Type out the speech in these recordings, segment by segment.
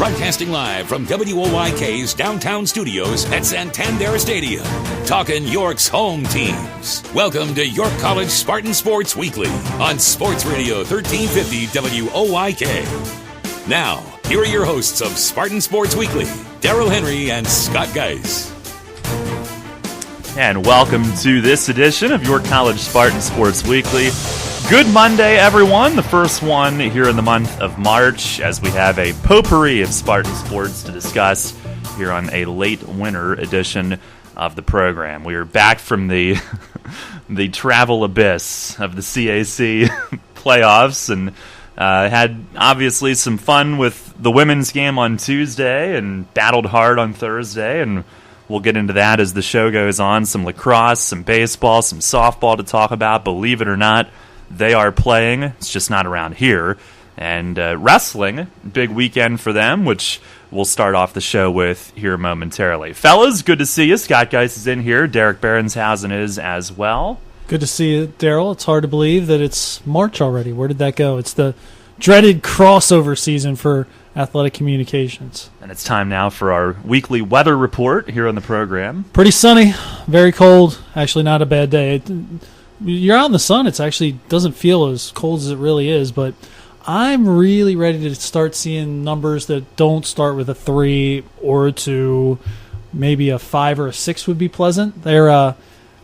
Broadcasting live from WOYK's downtown studios at Santander Stadium. Talking York's home teams. Welcome to York College Spartans Sports Weekly on Sports Radio 1350 WOYK. Now, here are your hosts of Spartan Sports Weekly, Daryl Henry and Scott Geis. And welcome to this edition of York College Spartans Sports Weekly. Good Monday, everyone. The first one here in the month of March, as we have a potpourri of Spartan sports to discuss here on a late winter edition of the program. We are back from the the travel abyss of the CAC playoffs and had obviously some fun with the women's game on Tuesday and battled hard on Thursday, and we'll get into that as the show goes on. Some lacrosse, some baseball, some softball to talk about. Believe it or not, they are playing. It's just not around here. And wrestling, big weekend for them, which we'll start off the show with here momentarily. Fellas, good to see you. Scott Geis is in here. Derek Berenshausen is as well. Good to see you, Daryl. It's hard to believe that it's March already. Where did that go? It's the dreaded crossover season for athletic communications. And it's time now for our weekly weather report here on the program. Pretty sunny, very cold. Actually, not a bad day. You're out in the sun. It actually doesn't feel as cold as it really is, but I'm really ready to start seeing numbers that don't start with a 3 or a 2. Maybe a 5 or a 6 would be pleasant. They're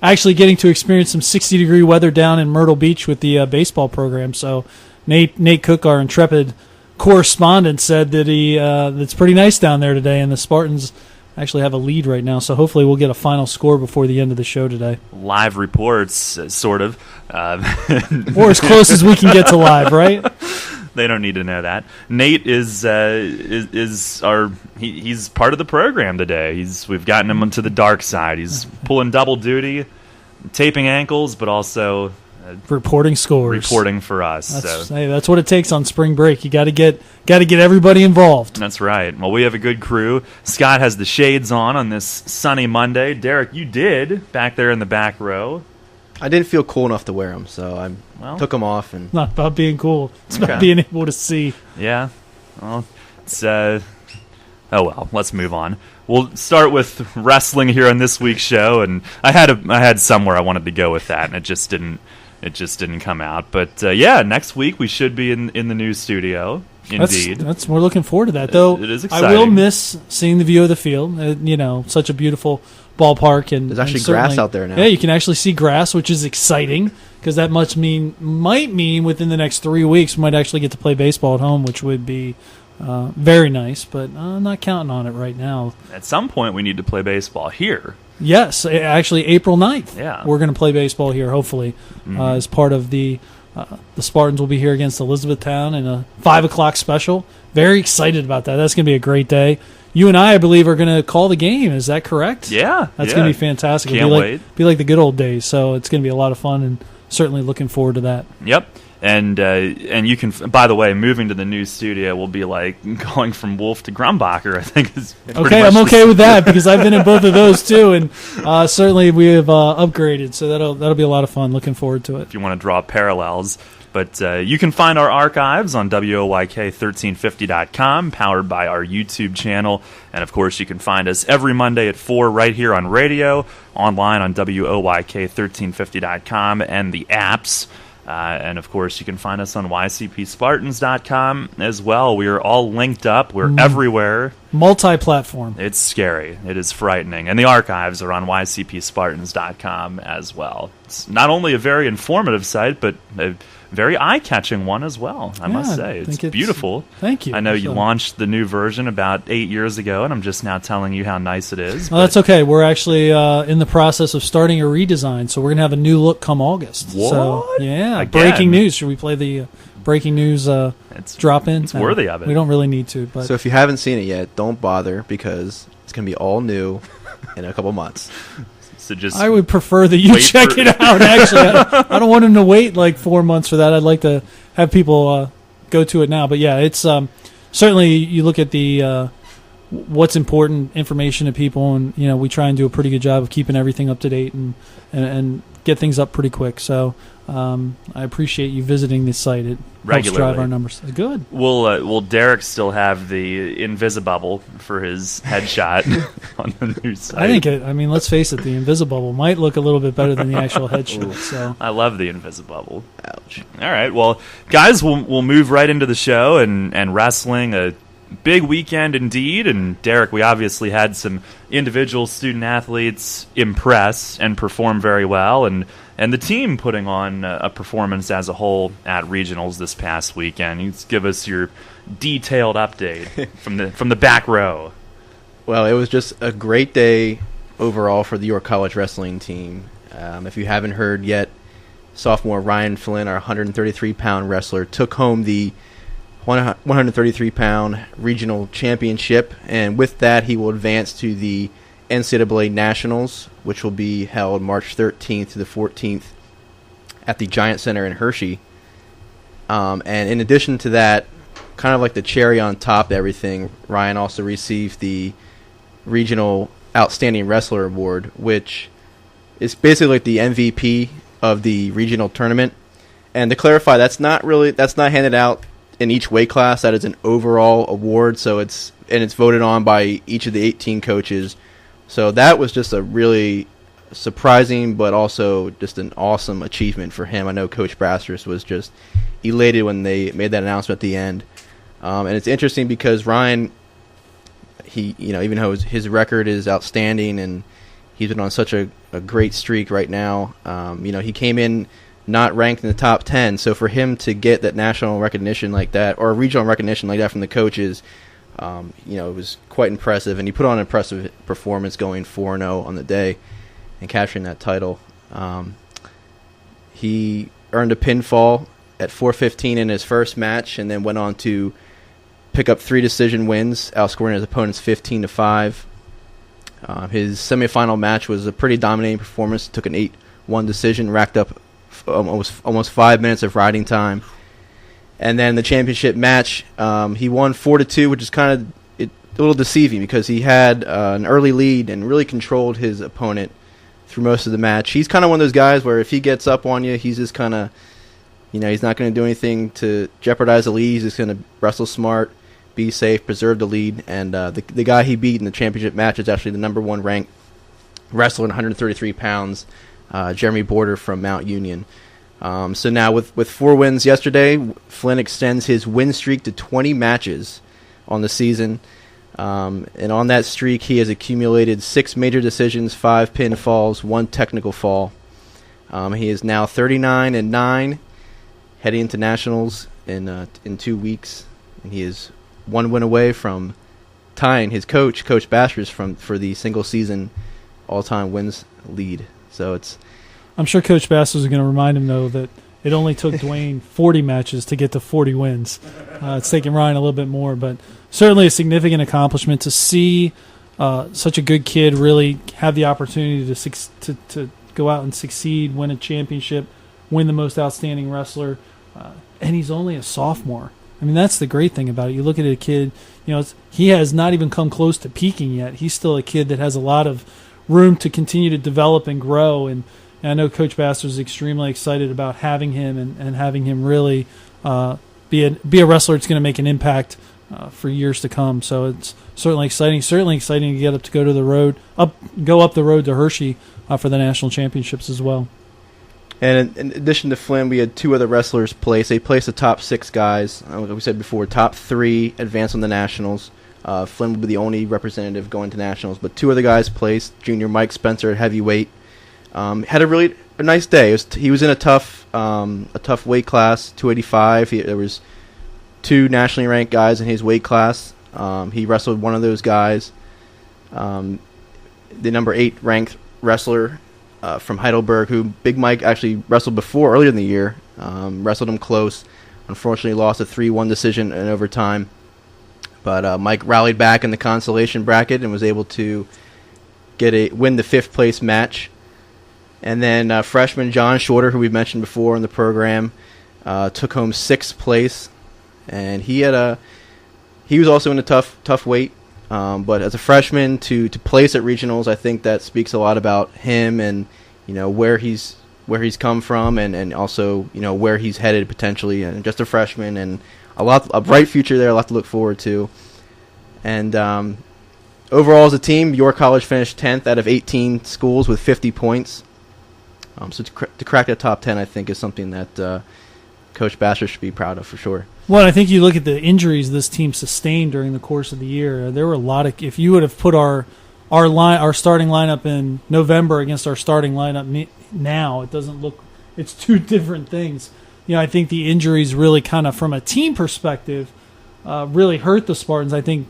actually getting to experience some 60-degree weather down in Myrtle Beach with the baseball program. So Nate Cook, our intrepid correspondent, said that it's pretty nice down there today, and the Spartans actually have a lead right now, so hopefully we'll get a final score before the end of the show today. Live reports, sort of. Or as close as we can get to live, right? They don't need to know that. Nate is he's part of the program today. We've gotten him onto the dark side. He's pulling double duty, taping ankles, but also reporting scores, reporting for us. That's what it takes on spring break. You got to get everybody involved. That's right. Well, we have a good crew. Scott has the shades on this sunny Monday. Derek, you did back there in the back row. I didn't feel cool enough to wear them, so I took them off. And not about being cool. It's about being able to see. Yeah. Well, it's oh well. Let's move on. We'll start with wrestling here on this week's show, and I had somewhere I wanted to go with that, and it just didn't come out. But next week we should be in the new studio. Indeed, we're looking forward to that. Though it is exciting. I will miss seeing the view of the field. Such a beautiful ballpark, and there's actually grass out there now. Yeah, you can actually see grass, which is exciting because that might mean within the next 3 weeks we might actually get to play baseball at home, which would be very nice. But I'm not counting on it right now. At some point, we need to play baseball here. Yes, actually April 9th. Yeah, we're going to play baseball here. Hopefully, as part of the Spartans will be here against Elizabethtown in a 5 o'clock special. Very excited about that. That's going to be a great day. You and I believe, are going to call the game. Is that correct? Yeah. That's going to be fantastic. Can't wait. Be like the good old days. So it's going to be a lot of fun, and certainly looking forward to that. Yep. And you can, by the way, moving to the new studio will be like going from Wolf to Grumbacher, I think. Okay, I'm okay with that because I've been in both of those too, and certainly we have upgraded, so that'll be a lot of fun. Looking forward to it. If you want to draw parallels. But you can find our archives on WOYK1350.com, powered by our YouTube channel. And, of course, you can find us every Monday at 4 right here on radio, online on WOYK1350.com, and the apps. And, of course, you can find us on YCPSpartans.com as well. We are all linked up. We're everywhere. Multi-platform. It's scary. It is frightening. And the archives are on YCPSpartans.com as well. It's not only a very informative site, but a very eye-catching one as well, I must say. It's beautiful. Thank you. I know you launched the new version about 8 years ago, and I'm just now telling you how nice it is. Well, that's okay. We're actually in the process of starting a redesign, so we're going to have a new look come August. What? So, yeah. Again? Breaking news. Should we play the breaking news drop-in? It's worthy of it. We don't really need to. But so if you haven't seen it yet, don't bother, because it's going to be all new in a couple months. So I would prefer that you check it out, actually. I don't want him to wait like 4 months for that. I'd like to have people go to it now. But, yeah, it's certainly you look at the what's important information to people, and we try and do a pretty good job of keeping everything up to date and get things up pretty quick. So I appreciate you visiting this site. It helps drive our numbers. Good. Will Derek still have the Invisibubble for his headshot on the new site? I think let's face it, the Invisibubble might look a little bit better than the actual headshot. So I love the Invisibubble. Ouch. All right, well, guys, we'll move right into the show and wrestling. A big weekend indeed, and Derek, we obviously had some individual student athletes impress and perform very well, and the team putting on a performance as a whole at regionals this past weekend. You give us your detailed update from the back row. Well, it was just a great day overall for the York College wrestling team. If you haven't heard yet, sophomore Ryan Flynn, our 133-pound wrestler, took home the 133-pound regional championship, and with that he will advance to the NCAA Nationals, which will be held March 13th to the 14th at the Giant Center in Hershey. And in addition to that, kind of like the cherry on top of everything, Ryan also received the Regional Outstanding Wrestler Award, which is basically like the MVP of the regional tournament. And to clarify, that's not handed out in each weight class. That is an overall award, so it's voted on by each of the 18 coaches. So that was just a really surprising, but also just an awesome achievement for him. I know Coach Brassers was just elated when they made that announcement at the end. And it's interesting because Ryan, even though his record is outstanding and he's been on such a great streak right now, he came in not ranked in the top 10. So for him to get that national recognition like that, or regional recognition like that from the coaches, it was quite impressive. And he put on an impressive performance, going 4-0 on the day and capturing that title. He earned a pinfall at 4:15 in his first match, and then went on to pick up 3 decision wins, outscoring his opponents 15-5. His semifinal match was a pretty dominating performance. Took an 8-1 decision, racked up almost 5 minutes of riding time. And then the championship match, he won 4-2, which is kind of a little deceiving because he had an early lead and really controlled his opponent through most of the match. He's kind of one of those guys where if he gets up on you, he's just kind of, he's not going to do anything to jeopardize the lead. He's just going to wrestle smart, be safe, preserve the lead. And the guy he beat in the championship match is actually the number 1 ranked wrestler in 133 pounds, Jeremy Border from Mount Union. So now with 4 wins yesterday, Flynn extends his win streak to 20 matches on the season. And on that streak, he has accumulated 6 major decisions, 5 pinfalls, 1 technical fall. He is now 39-9, heading into nationals in 2 weeks, and he is 1 win away from tying his Coach Bashers for the single season all-time wins lead. So I'm sure Coach Bass was going to remind him, though, that it only took Dwayne 40 matches to get to 40 wins. It's taken Ryan a little bit more, but certainly a significant accomplishment to see such a good kid really have the opportunity to go out and succeed, win a championship, win the most outstanding wrestler, and he's only a sophomore. I mean, that's the great thing about it. You look at a kid, he has not even come close to peaking yet. He's still a kid that has a lot of room to continue to develop and grow, and I know Coach Bass is extremely excited about having him and having him really be a wrestler that's going to make an impact for years to come. So it's certainly exciting. Certainly exciting to go up the road to Hershey for the national championships as well. And in addition to Flynn, we had 2 other wrestlers place. They placed the top 6 guys. Like we said before, top 3 advance on the nationals. Flynn will be the only representative going to nationals, but 2 other guys placed. Junior Mike Spencer at heavyweight. Had a nice day. He was in a tough weight class, 285. There was 2 nationally ranked guys in his weight class. He wrestled one of those guys. The number 8 ranked wrestler from Heidelberg, who Big Mike actually wrestled before earlier in the year. Wrestled him close. Unfortunately, lost a 3-1 decision in overtime. But Mike rallied back in the consolation bracket and was able to win the 5th place match. And then freshman John Shorter, who we mentioned before in the program, took home 6th place, and he was also in a tough weight. But as a freshman to place at regionals, I think that speaks a lot about him and where he's come from and also where he's headed potentially, and just a freshman and a bright future there, a lot to look forward to. And overall as a team, York College finished 10th out of 18 schools with 50 points. So to crack that top 10, I think, is something that Coach Bassler should be proud of for sure. Well, I think you look at the injuries this team sustained during the course of the year. There were a lot of. If you would have put our starting lineup in November against our starting lineup now, it doesn't look. It's two different things. I think the injuries really kind of, from a team perspective, really hurt the Spartans. I think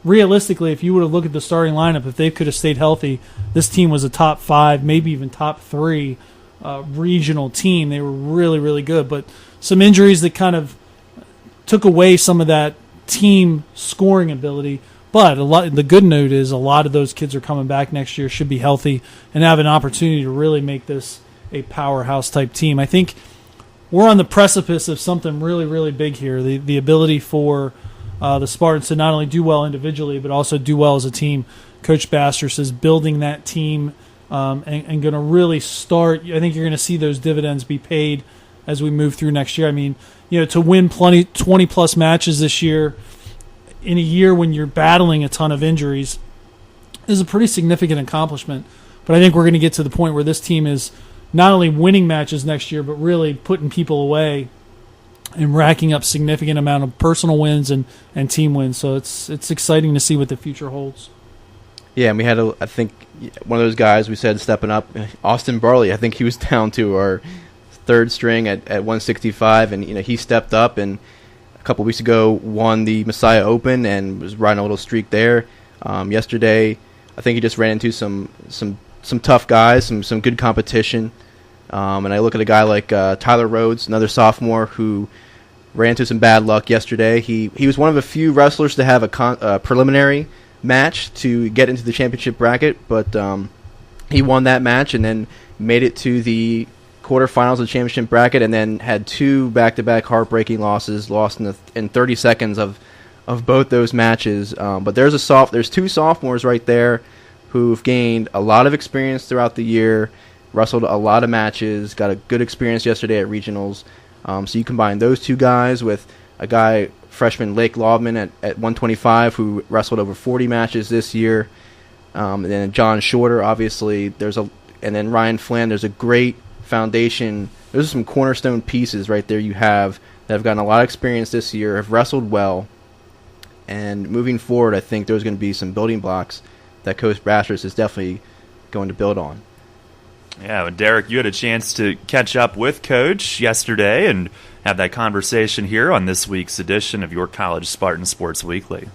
realistically, if you would have looked at the starting lineup, if they could have stayed healthy, this team was a top 5, maybe even top 3 regional team. They were really, really good. But some injuries that kind of took away some of that team scoring ability. But the good note is a lot of those kids are coming back next year, should be healthy, and have an opportunity to really make this a powerhouse type team. I think we're on the precipice of something really, really big here. The ability for the Spartans to not only do well individually, but also do well as a team. Coach Bassler says building that team and going to really start. I think you're going to see those dividends be paid as we move through next year. I mean, to win 20-plus matches this year in a year when you're battling a ton of injuries is a pretty significant accomplishment. But I think we're going to get to the point where this team is not only winning matches next year, but really putting people away and racking up significant amount of personal wins and team wins. So it's exciting to see what the future holds. Yeah, and we had, I think, one of those guys we said stepping up, Austin Barley. I think he was down to our third string at 165, and he stepped up and a couple weeks ago won the Messiah Open and was riding a little streak there. Yesterday, I think he just ran into some tough guys, some good competition. And I look at a guy like Tyler Rhodes, another sophomore who ran into some bad luck yesterday. He was one of a few wrestlers to have a preliminary match to get into the championship bracket, but he won that match and then made it to the quarterfinals of the championship bracket, and then had 2 back-to-back heartbreaking losses, lost in 30 seconds of both those matches. But there's 2 sophomores right there who've gained a lot of experience throughout the year, wrestled a lot of matches, got a good experience yesterday at regionals. So you combine those 2 guys with a guy, freshman Lake Laubman at 125, who wrestled over 40 matches this year, and then John Shorter, obviously, and then Ryan Flynn. There's a great foundation. Those are some cornerstone pieces right there you have that have gotten a lot of experience this year, have wrestled well, and moving forward, I think there's going to be some building blocks that Coach Bassler is definitely going to build on. Yeah, well, Derek, you had a chance to catch up with Coach yesterday and have that conversation here on this week's edition of York College Spartans Sports Weekly.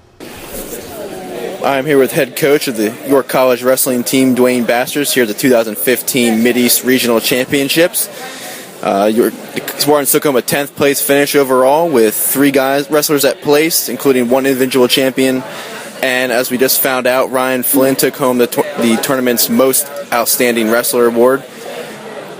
I'm here with head coach of the York College wrestling team, Dwayne Basters, here at the 2015 Mideast Regional Championships. The Spartans took home a 10th place finish overall with 3 wrestlers at place, including 1 individual champion. And as we just found out, Ryan Flynn took home the tournament's most outstanding wrestler award.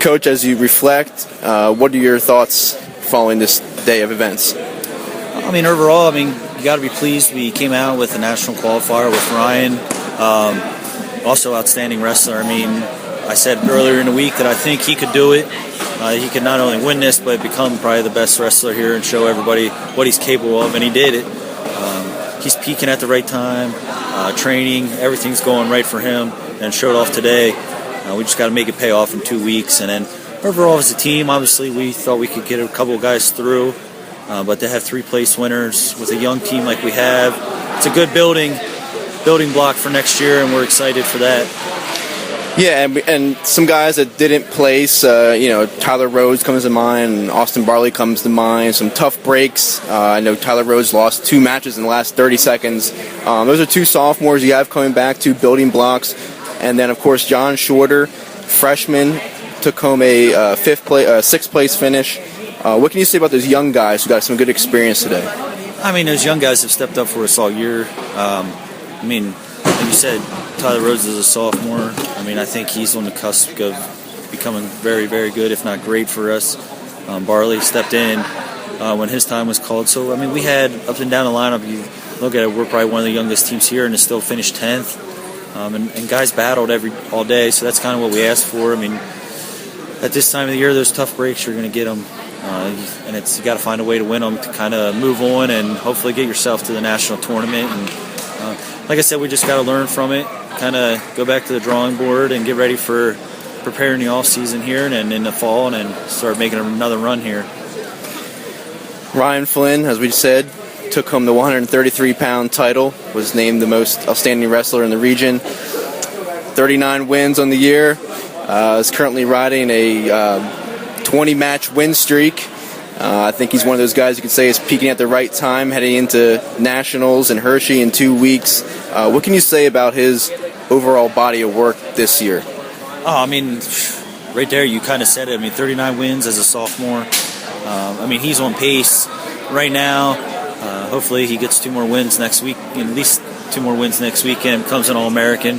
Coach, as you reflect, what are your thoughts following this day of events? Overall, you got to be pleased. We came out with a national qualifier with Ryan, also outstanding wrestler. I said earlier in the week that I think he could do it. He could not only win this, but become probably the best wrestler here and show everybody what he's capable of, and he did it. He's peaking at the right time, training, everything's going right for him, and showed off today. We just got to make it pay off in 2 weeks. And then overall as a team, obviously we thought we could get a couple of guys through, but to have 3 place winners with a young team like we have, it's a good building block for next year, and we're excited for that. Yeah, and some guys that didn't place, Tyler Rhodes comes to mind, and Austin Barley comes to mind. Some tough breaks. I know Tyler Rhodes lost 2 matches in the last 30 seconds. Those are 2 sophomores you have coming back, 2 building blocks. And then, of course, John Shorter, freshman, took home a 6th place finish. What can you say about those young guys who got some good experience today? Those young guys have stepped up for us all year. Like you said, Tyler Rhodes is a sophomore. I think he's on the cusp of becoming very, very good, if not great for us. Barley stepped in when his time was called. So, we had up and down the lineup. look at it, we're probably one of the youngest teams here and to still finish 10th. And guys battled all day, so that's kind of what we asked for. I mean, at this time of the year, those tough breaks, you're going to get them. And you got to find a way to win them to kind of move on and hopefully get yourself to the national tournament. And like I said, we just got to learn from it, kind of go back to the drawing board and get ready for preparing the off season here and in the fall, and then start making another run here. Ryan Flynn, as we said, took home the 133-pound title, was named the most outstanding wrestler in the region. 39 wins on the year. Is currently riding a 20-match win streak. I think he's one of those guys you could say is peaking at the right time, heading into nationals in Hershey in 2 weeks. What can you say about his overall body of work this year? Oh, I mean, right there, you kind of said it. I mean, 39 wins as a sophomore. I mean, he's on pace right now. Hopefully he gets 2 more wins next week, at least 2 more wins next weekend, becomes an All-American,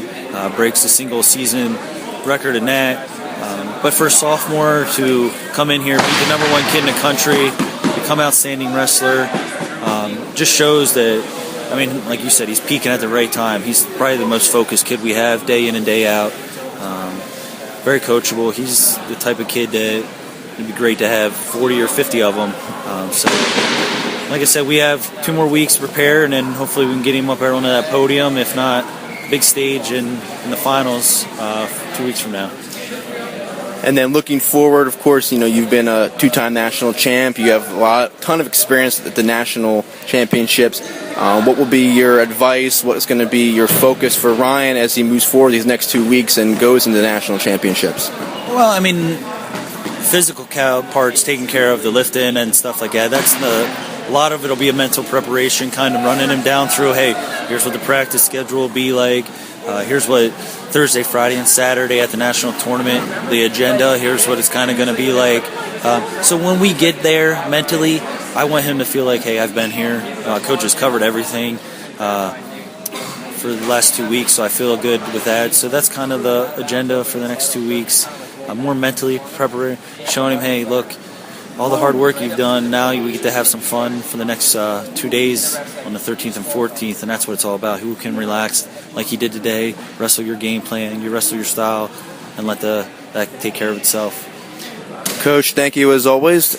breaks a single-season record in that. But for a sophomore to come in here, be the number 1 kid in the country, become outstanding wrestler, just shows that, I mean, like you said, he's peaking at the right time. He's probably the most focused kid we have day in and day out. Very coachable. He's the type of kid that it'd be great to have 40 or 50 of them. So, like I said, we have 2 more weeks to prepare, and then hopefully we can get him up there onto that podium, if not big stage in the finals 2 weeks from now. And then looking forward, of course, you've been a 2-time national champ. You have a ton of experience at the national championships. What will be your advice? What is going to be your focus for Ryan as he moves forward these next 2 weeks and goes into the national championships? Well, I mean, physical parts, taking care of the lifting and stuff like that. A lot of it will be a mental preparation, kind of running him down through, hey, here's what the practice schedule will be like. Here's what Thursday, Friday, and Saturday at the national tournament, the agenda, here's what it's kind of going to be like. So when we get there mentally, I want him to feel like, hey, I've been here. Coach has covered everything for the last 2 weeks, so I feel good with that. So that's kind of the agenda for the next 2 weeks. More mentally preparing, showing him, hey, look, all the hard work you've done, now we get to have some fun for the next 2 days on the 13th and 14th, and that's what it's all about. Who can relax like he did today, wrestle your game plan, you wrestle your style, and let that take care of itself. Coach, thank you as always.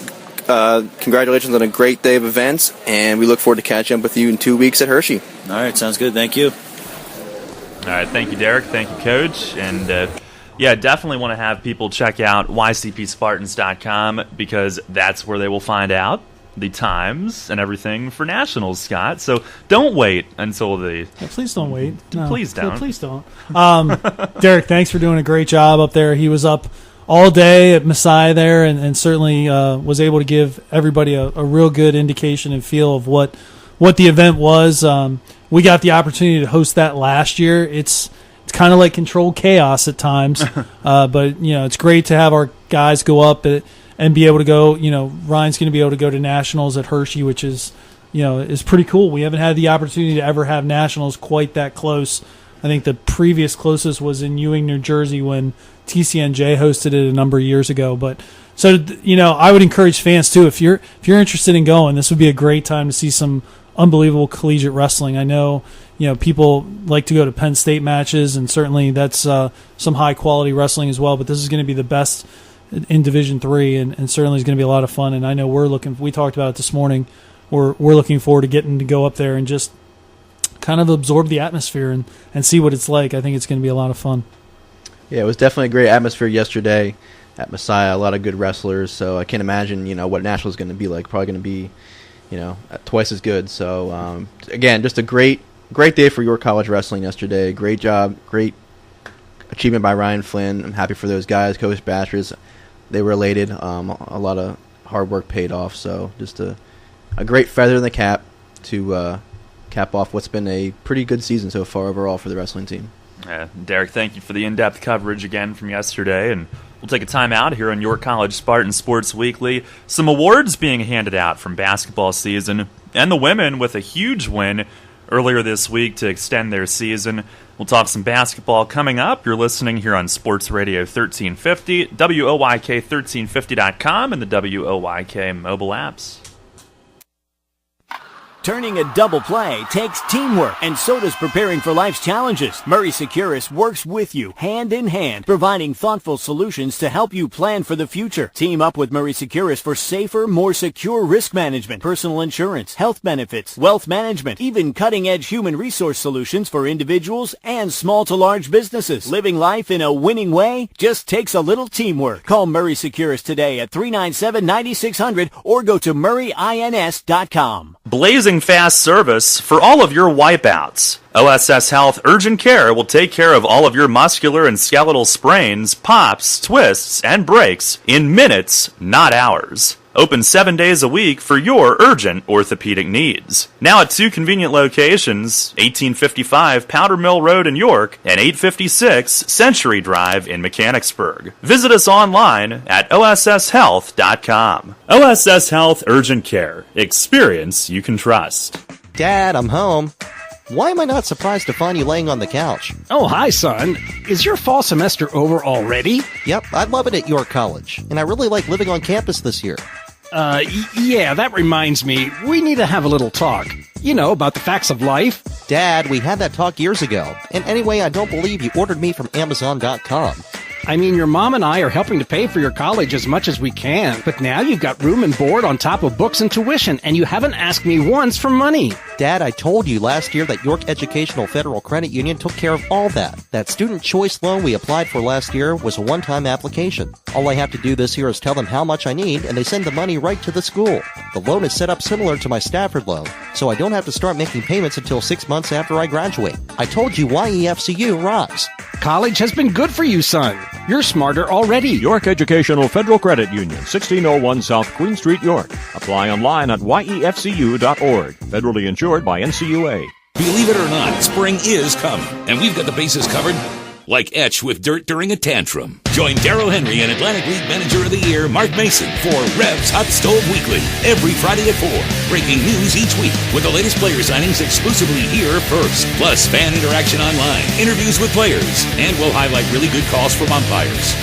Congratulations on a great day of events, and we look forward to catching up with you in 2 weeks at Hershey. All right, sounds good. Thank you. All right, thank you, Derek. Thank you, Coach. And yeah, definitely want to have people check out ycpspartans.com, because that's where they will find out the times and everything for nationals, Scott. So don't wait until Yeah, please don't wait. No, please don't. Please don't. Derek, thanks for doing a great job up there. He was up all day at Messiah there, and certainly was able to give everybody a real good indication and feel of what the event was. We got the opportunity to host that last year. It's kind of like controlled chaos at times, but it's great to have our guys go up and be able to go. Ryan's going to be able to go to nationals at Hershey, which is pretty cool. We haven't had the opportunity to ever have nationals quite that close. I think the previous closest was in Ewing, New Jersey, when TCNJ hosted it a number of years ago. But so I would encourage fans too, if you're interested in going, this would be a great time to see some unbelievable collegiate wrestling. I know people like to go to Penn State matches, and certainly that's some high quality wrestling as well. But this is going to be the best in Division III, and certainly is going to be a lot of fun. And I know we talked about it this morning. We're looking forward to getting to go up there and just kind of absorb the atmosphere and see what it's like. I think it's going to be a lot of fun. Yeah, it was definitely a great atmosphere yesterday at Messiah. A lot of good wrestlers, so I can't imagine what national is going to be like. Probably going to be twice as good. So again, just a great day for York College wrestling yesterday. Great job, great achievement by Ryan Flynn. I'm happy for those guys, Coach Bashers. They were elated. A lot of hard work paid off. So just a great feather in the cap to cap off what's been a pretty good season so far overall for the wrestling team. Derek, thank you for the in-depth coverage again from yesterday, and we'll take a time out here on York College Spartans Sports Weekly. Some awards being handed out from basketball season, and the women with a huge win earlier this week to extend their season. We'll talk some basketball coming up. You're listening here on Sports Radio 1350, WOYK1350.com, and the WOYK mobile apps. Turning a double play takes teamwork, and so does preparing for life's challenges. Murray Securus works with you, hand in hand, providing thoughtful solutions to help you plan for the future. Team up with Murray Securus for safer, more secure risk management, personal insurance, health benefits, wealth management, even cutting-edge human resource solutions for individuals and small to large businesses. Living life in a winning way just takes a little teamwork. Call Murray Securus today at 397-9600 or go to murrayins.com. Blazing fast service for all of your wipeouts. OSS Health Urgent Care will take care of all of your muscular and skeletal sprains, pops, twists, and breaks in minutes, not hours. Open 7 days a week for your urgent orthopedic needs. Now at 2 convenient locations, 1855 Powder Mill Road in York and 856 Century Drive in Mechanicsburg. Visit us online at osshealth.com. OSS Health Urgent Care. Experience you can trust. Dad, I'm home. Why am I not surprised to find you laying on the couch? Oh, hi, son. Is your fall semester over already? Yep, I love it at York College, and I really like living on campus this year. Yeah, that reminds me. We need to have a little talk. You know, about the facts of life. Dad, we had that talk years ago. And anyway, I don't believe you ordered me from Amazon.com. I mean, your mom and I are helping to pay for your college as much as we can, but now you've got room and board on top of books and tuition, and you haven't asked me once for money. Dad, I told you last year that York Educational Federal Credit Union took care of all that. That student choice loan we applied for last year was a one-time application. All I have to do this year is tell them how much I need, and they send the money right to the school. The loan is set up similar to my Stafford loan, so I don't have to start making payments until 6 months after I graduate. I told you YEFCU rocks. College has been good for you, son. You're smarter already. York Educational Federal Credit Union, 1601 South Queen Street, York. Apply online at yefcu.org. Federally insured by NCUA. Believe it or not, spring is coming, and we've got the bases covered like Etch with dirt during a tantrum. Join Darryl Henry and Atlantic League Manager of the Year Mark Mason for Revs Hot Stove Weekly every Friday at 4. Breaking news each week with the latest player signings exclusively here first. Plus fan interaction online, interviews with players, and we'll highlight really good calls from umpires.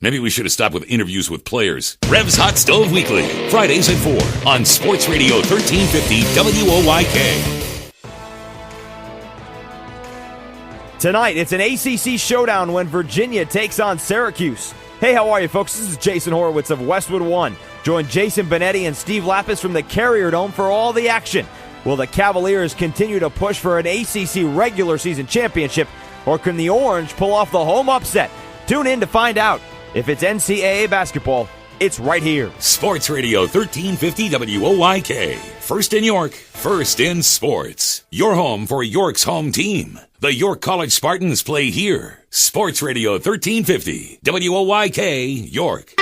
Maybe we should have stopped with interviews with players. Revs Hot Stove Weekly, Fridays at 4 on Sports Radio 1350 WOYK. Tonight, it's an ACC showdown when Virginia takes on Syracuse. Hey, how are you, folks? This is Jason Horowitz of Westwood One. Join Jason Benetti and Steve Lapis from the Carrier Dome for all the action. Will the Cavaliers continue to push for an ACC regular season championship, or can the Orange pull off the home upset? Tune in to find out. If it's NCAA basketball, it's right here. Sports Radio 1350 WOYK. First in York, first in sports. Your home for York's home team. The York College Spartans play here. Sports Radio 1350 WOYK, York.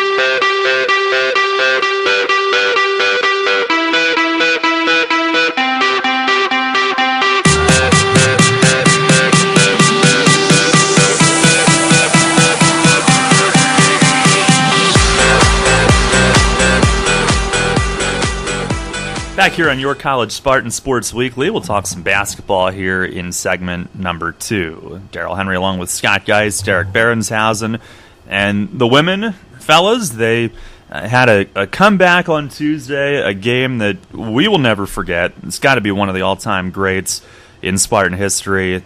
Back here on York College Spartans Sports Weekly, we'll talk some basketball here in segment number 2. Darryl Henry along with Scott Geist, Derek Berenshausen, and the women, fellas, they had a comeback on Tuesday, a game that we will never forget. It's got to be one of the all-time greats in Spartan history,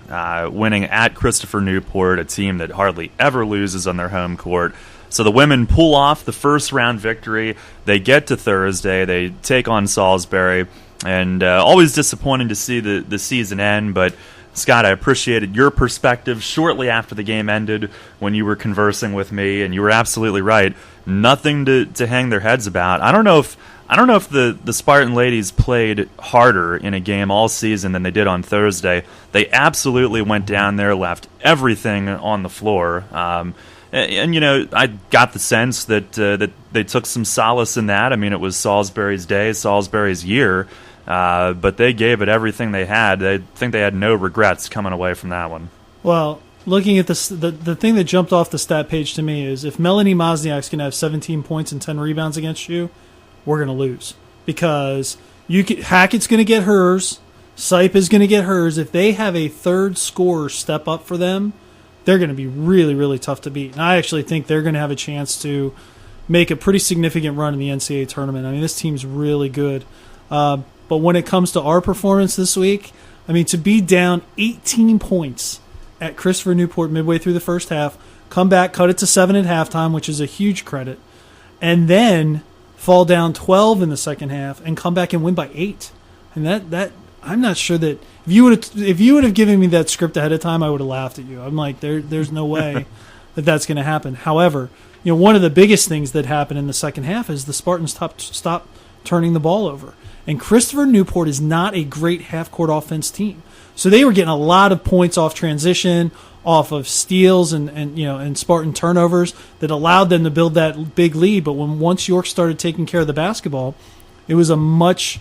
winning at Christopher Newport, a team that hardly ever loses on their home court. So the women pull off the first-round victory. They get to Thursday. They take on Salisbury. And always disappointing to see the season end. But, Scott, I appreciated your perspective shortly after the game ended when you were conversing with me. And you were absolutely right. Nothing to hang their heads about. I don't know if the Spartan ladies played harder in a game all season than they did on Thursday. They absolutely went down there, left everything on the floor. And, you know, I got the sense that they took some solace in that. I mean, it was Salisbury's day, Salisbury's year, but they gave it everything they had. I think they had no regrets coming away from that one. Well, looking at this, the thing that jumped off the stat page to me is if Melanie Mozniak's going to have 17 points and 10 rebounds against you, we're going to lose. Because Hackett's going to get hers, Sipe is going to get hers. If they have a third scorer step up for them, they're going to be really, really tough to beat. And I actually think they're going to have a chance to make a pretty significant run in the NCAA tournament. I mean, this team's really good. But when it comes to our performance this week, I mean, to be down 18 points at Christopher Newport midway through the first half, come back, cut it to 7 at halftime, which is a huge credit, and then fall down 12 in the second half and come back and win by 8. And that I'm not sure that if you would have given me that script ahead of time, I would have laughed at you. I'm like, there's no way that's going to happen. However, one of the biggest things that happened in the second half is the Spartans stopped turning the ball over. And Christopher Newport is not a great half-court offense team. So they were getting a lot of points off transition, off of steals and Spartan turnovers that allowed them to build that big lead. But once York started taking care of the basketball, it was much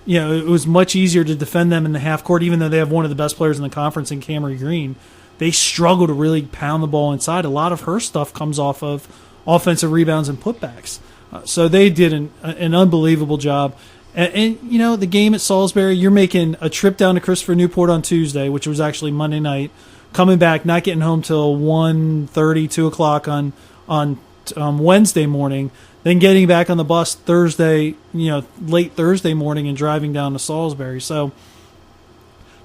easier to defend them in the half court, even though they have one of the best players in the conference in Camry Green. They struggle to really pound the ball inside. A lot of her stuff comes off of offensive rebounds and putbacks. So they did an unbelievable job. And the game at Salisbury, you're making a trip down to Christopher Newport on Tuesday, which was actually Monday night, coming back, not getting home till 1:30, 2 o'clock on Wednesday morning, then getting back on the bus Thursday, late Thursday morning and driving down to Salisbury. So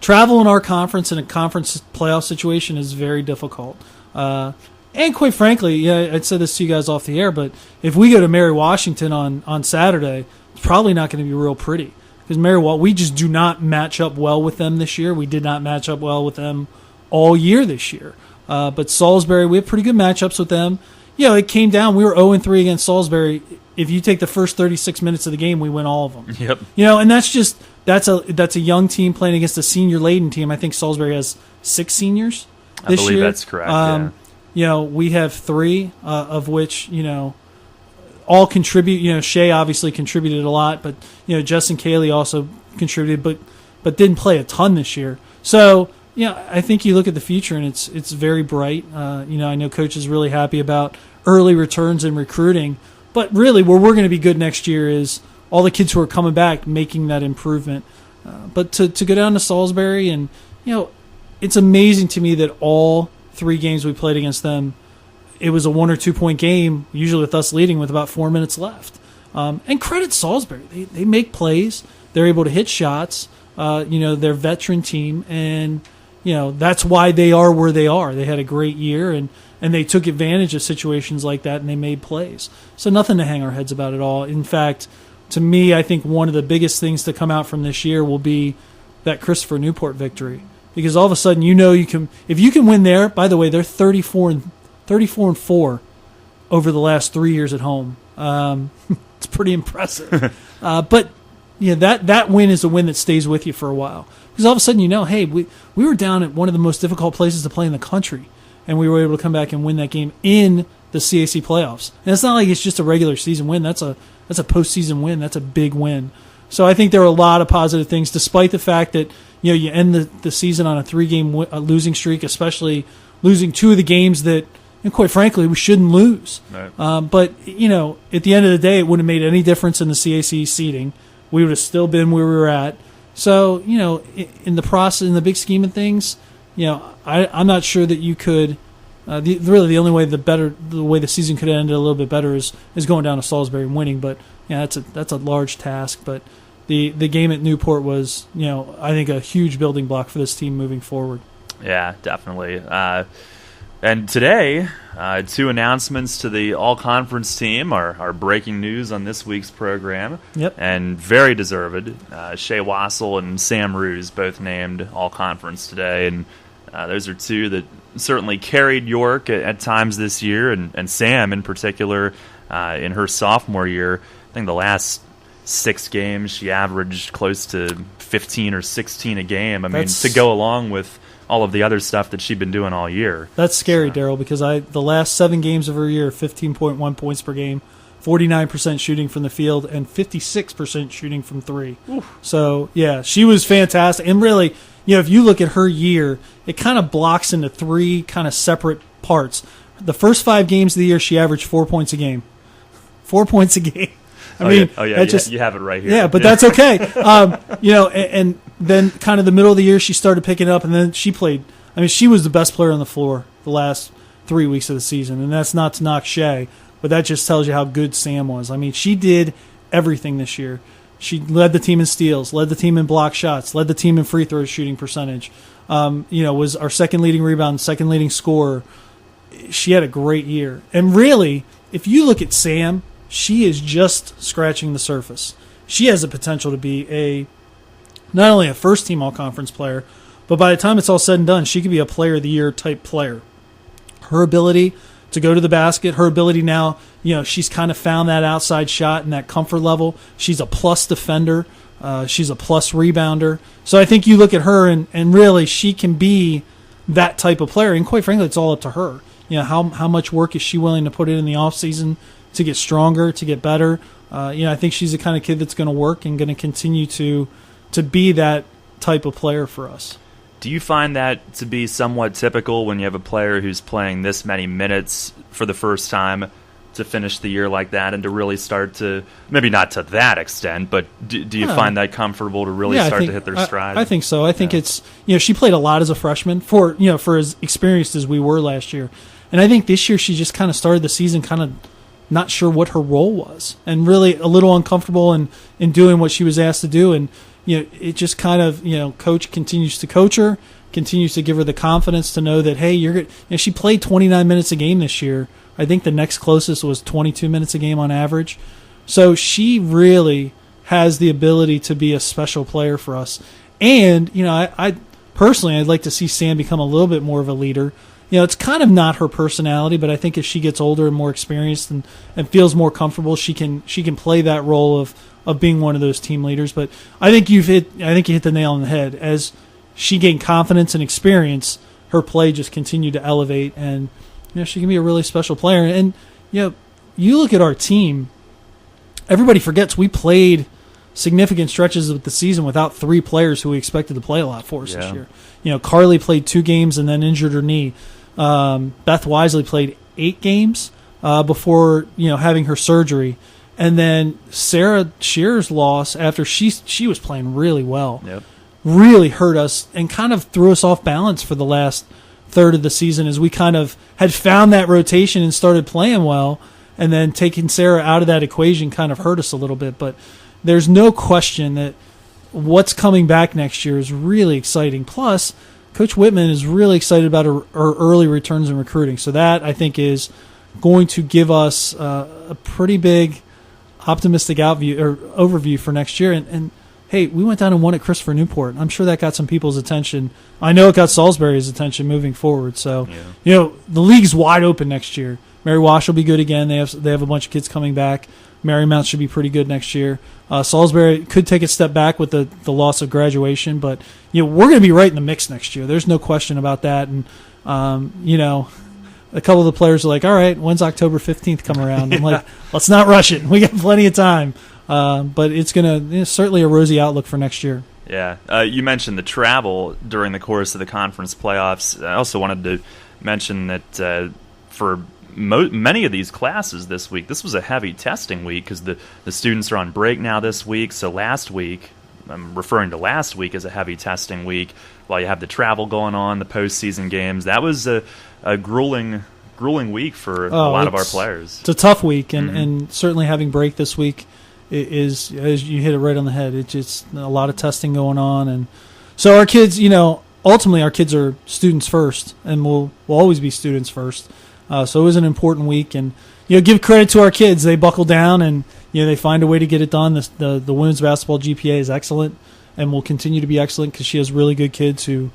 travel in our conference in a conference playoff situation is very difficult. And quite frankly, I'd said this to you guys off the air, but if we go to Mary Washington on Saturday, it's probably not going to be real pretty. Because we just do not match up well with them this year. We did not match up well with them all year this year. But Salisbury, we have pretty good matchups with them. It came down. We were 0-3 against Salisbury. If you take the first 36 minutes of the game, we win all of them. Yep. And that's a young team playing against a senior-laden team. I think Salisbury has 6 seniors this year. I believe that's correct, we have 3, of which, all contribute. Shea obviously contributed a lot, but, Justin Cayley also contributed, but didn't play a ton this year. So, I think you look at the future and it's very bright. I know Coach is really happy about early returns in recruiting, but really where we're going to be good next year is all the kids who are coming back making that improvement. But to go down to Salisbury and, it's amazing to me that all 3 games we played against them, it was a 1 or 2 point game, usually with us leading with about 4 minutes left. And credit Salisbury. They make plays. They're able to hit shots. They're a veteran team, and that's why they are where they are. They had a great year, and they took advantage of situations like that, and they made plays. So nothing to hang our heads about at all. In fact, to me, I think one of the biggest things to come out from this year will be that Christopher Newport victory. Because all of a sudden, you can, if you can win there. By the way, they're 34-4 over the last 3 years at home. It's pretty impressive. But that win is a win that stays with you for a while. Because all of a sudden, hey, we were down at one of the most difficult places to play in the country, and we were able to come back and win that game in the CAC playoffs. And it's not like it's just a regular season win. That's a postseason win. That's a big win. So I think there are a lot of positive things, despite the fact that you end the season on a 3-game losing streak, especially losing 2 of the games that, quite frankly, we shouldn't lose. Right. But at the end of the day, it wouldn't have made any difference in the CAC seeding. We would have still been where we were at. So in the process, in the big scheme of things, I'm not sure that you could. Really, the only way the way the season could have ended a little bit better is going down to Salisbury and winning. But that's a large task. But the game at Newport was, I think a huge building block for this team moving forward. Yeah, definitely. And today, 2 announcements to the all-conference team are breaking news on this week's program. Yep. And very deserved. Shea Wassel and Sam Ruse both named all-conference today. And those are 2 that certainly carried York at times this year. And Sam, in particular, in her sophomore year, I think the last 6 games, she averaged close to 15 or 16 a game. I mean, to go along with all of the other stuff that she'd been doing all year. That's scary, Daryl, because the last 7 games of her year, 15.1 points per game, 49% shooting from the field, and 56% shooting from 3. Oof. So, yeah, she was fantastic. And really, if you look at her year, it kind of blocks into 3 kind of separate parts. The first 5 games of the year, she averaged 4 points a game. 4 points a game. You have it right here. Yeah, but that's okay. And then kind of the middle of the year, she started picking up, and then she played. I mean, she was the best player on the floor the last 3 weeks of the season, and that's not to knock Shea, but that just tells you how good Sam was. I mean, she did everything this year. She led the team in steals, led the team in block shots, led the team in free throw shooting percentage. Was our second leading rebound, second leading scorer. She had a great year. And really, if you look at Sam, she is just scratching the surface. She has the potential to be not only a first-team all-conference player, but by the time it's all said and done, she could be a player of the year type player. Her ability to go to the basket, her ability now, she's kind of found that outside shot and that comfort level. She's a plus defender. She's a plus rebounder. So I think you look at her and really she can be that type of player. And quite frankly, it's all up to her. How much work is she willing to put in the offseason to get stronger, to get better? I think she's the kind of kid that's going to work and going to continue to be that type of player for us. Do you find that to be somewhat typical when you have a player who's playing this many minutes for the first time to finish the year like that and to really start to, maybe not to that extent, but do you find that comfortable to really start to hit their stride? I think so. I think it's, she played a lot as a freshman for as experienced as we were last year. And I think this year she just kind of started the season kind of not sure what her role was and really a little uncomfortable in doing what she was asked to do. And, it just kind of, coach continues to coach her, continues to give her the confidence to know that, hey, she played 29 minutes a game this year. I think the next closest was 22 minutes a game on average. So she really has the ability to be a special player for us. And, I personally, I'd like to see Sam become a little bit more of a leader. It's kind of not her personality, but I think as she gets older and more experienced and feels more comfortable, she can play that role of being one of those team leaders. But I think you hit the nail on the head. As she gained confidence and experience, her play just continued to elevate, and she can be a really special player. And you look at our team, everybody forgets we played significant stretches of the season without three players who we expected to play a lot for us this year. Carly played 2 games and then injured her knee. Beth Wisely played 8 games before having her surgery. And then Sarah Shearer's loss after she was playing really well, really hurt us and kind of threw us off balance for the last third of the season as we kind of had found that rotation and started playing well, and then taking Sarah out of that equation kind of hurt us a little bit. But there's no question that what's coming back next year is really exciting. Plus, Coach Whitman is really excited about her early returns in recruiting. So that, I think, is going to give us a pretty big optimistic overview for next year. And hey, we went down and won at Christopher Newport. I'm sure that got some people's attention. I know it got Salisbury's attention moving forward. So, the league's wide open next year. Mary Wash will be good again. They have a bunch of kids coming back. Marymount should be pretty good next year. Salisbury could take a step back with the loss of graduation, but we're going to be right in the mix next year. There's no question about that. And a couple of the players are like, all right, when's October 15th come around? I'm like, let's not rush it. We got plenty of time. But it's going to certainly a rosy outlook for next year. Yeah. You mentioned the travel during the course of the conference playoffs. I also wanted to mention that for many of these classes this week, this was a heavy testing week because the students are on break now this week. So last week, I'm referring to last week as a heavy testing week while you have the travel going on, the postseason games. That was a grueling week for a lot of our players. It's a tough week, and certainly having break this week is, as you hit it right on the head, it's just a lot of testing going on. And so our kids, ultimately our kids are students first, and will always be students first. So it was an important week, and give credit to our kids. They buckle down and they find a way to get it done. The women's basketball GPA is excellent and will continue to be excellent because she has really good kids who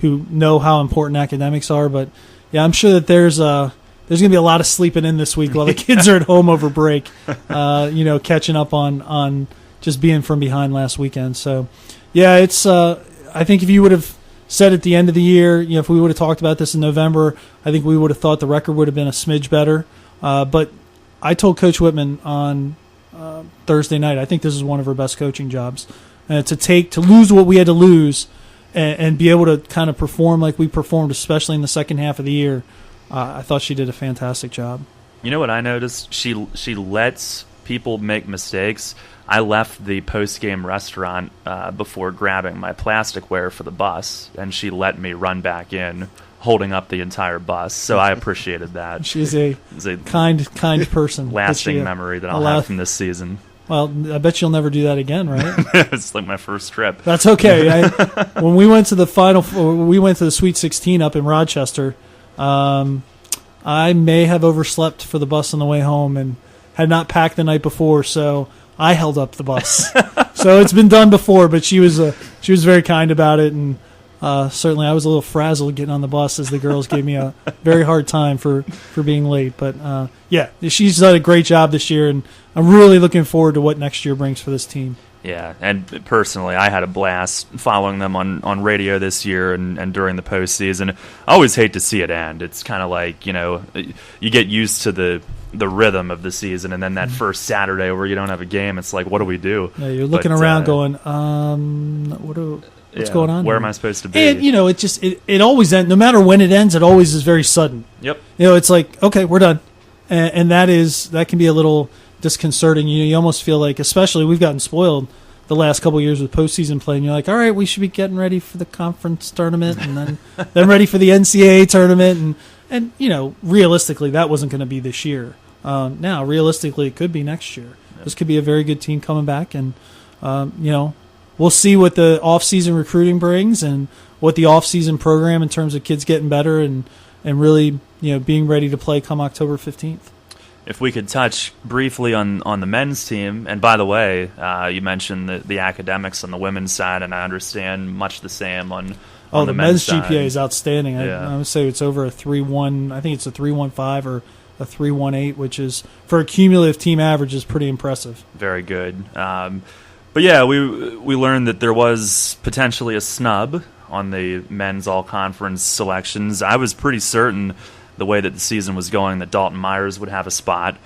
know how important academics are. But I'm sure that there's going to be a lot of sleeping in this week while the kids are at home over break, catching up on just being from behind last weekend. So it's I think if you would have said at the end of the year, if we would have talked about this in November, I think we would have thought the record would have been a smidge better. But I told Coach Whitman on Thursday night, I think this is one of her best coaching jobs. To lose what we had to lose and be able to kind of perform like we performed, especially in the second half of the year, I thought she did a fantastic job. You know what I noticed? She lets people make mistakes. I left the post-game restaurant before grabbing my plasticware for the bus, and she let me run back in, holding up the entire bus. So I appreciated that. She's a kind person. Lasting memory that I'll have from this season. Well, I bet you'll never do that again, right? It's like my first trip. That's okay. When we went to the Sweet 16 up in Rochester, I may have overslept for the bus on the way home and had not packed the night before, so I held up the bus. So it's been done before, but she was very kind about it, and certainly I was a little frazzled getting on the bus as the girls gave me a very hard time for being late. But yeah, she's done a great job this year, and I'm really looking forward to what next year brings for this team. Yeah, and personally, I had a blast following them on radio this year and during the postseason. I always hate to see it end. It's kind of like, you get used to the rhythm of the season, and then that first Saturday where you don't have a game, it's like, what do we do? Yeah, you're looking around going, what's going on? Where am I supposed to be? And, it always ends, no matter when it ends, it always is very sudden. Yep. It's like, okay, we're done. And that can be a little disconcerting. You almost feel like, especially we've gotten spoiled the last couple of years with postseason play, and you're like, all right, we should be getting ready for the conference tournament, and then ready for the NCAA tournament, and realistically, that wasn't going to be this year. Now, realistically, it could be next year. Yep. This could be a very good team coming back, and we'll see what the off-season recruiting brings and what the off-season program in terms of kids getting better and really being ready to play come October 15th. If we could touch briefly on the men's team, and by the way, you mentioned the academics on the women's side, and I understand much the same on the men's side. GPA is outstanding. Yeah. I would say it's over a 3.1. I think it's a 3.15 or a 3.18, which is, for a cumulative team average, is pretty impressive. Very good. But yeah, we learned that there was potentially a snub on the men's all-conference selections. I was pretty certain, the way that the season was going, that Dalton Myers would have a spot.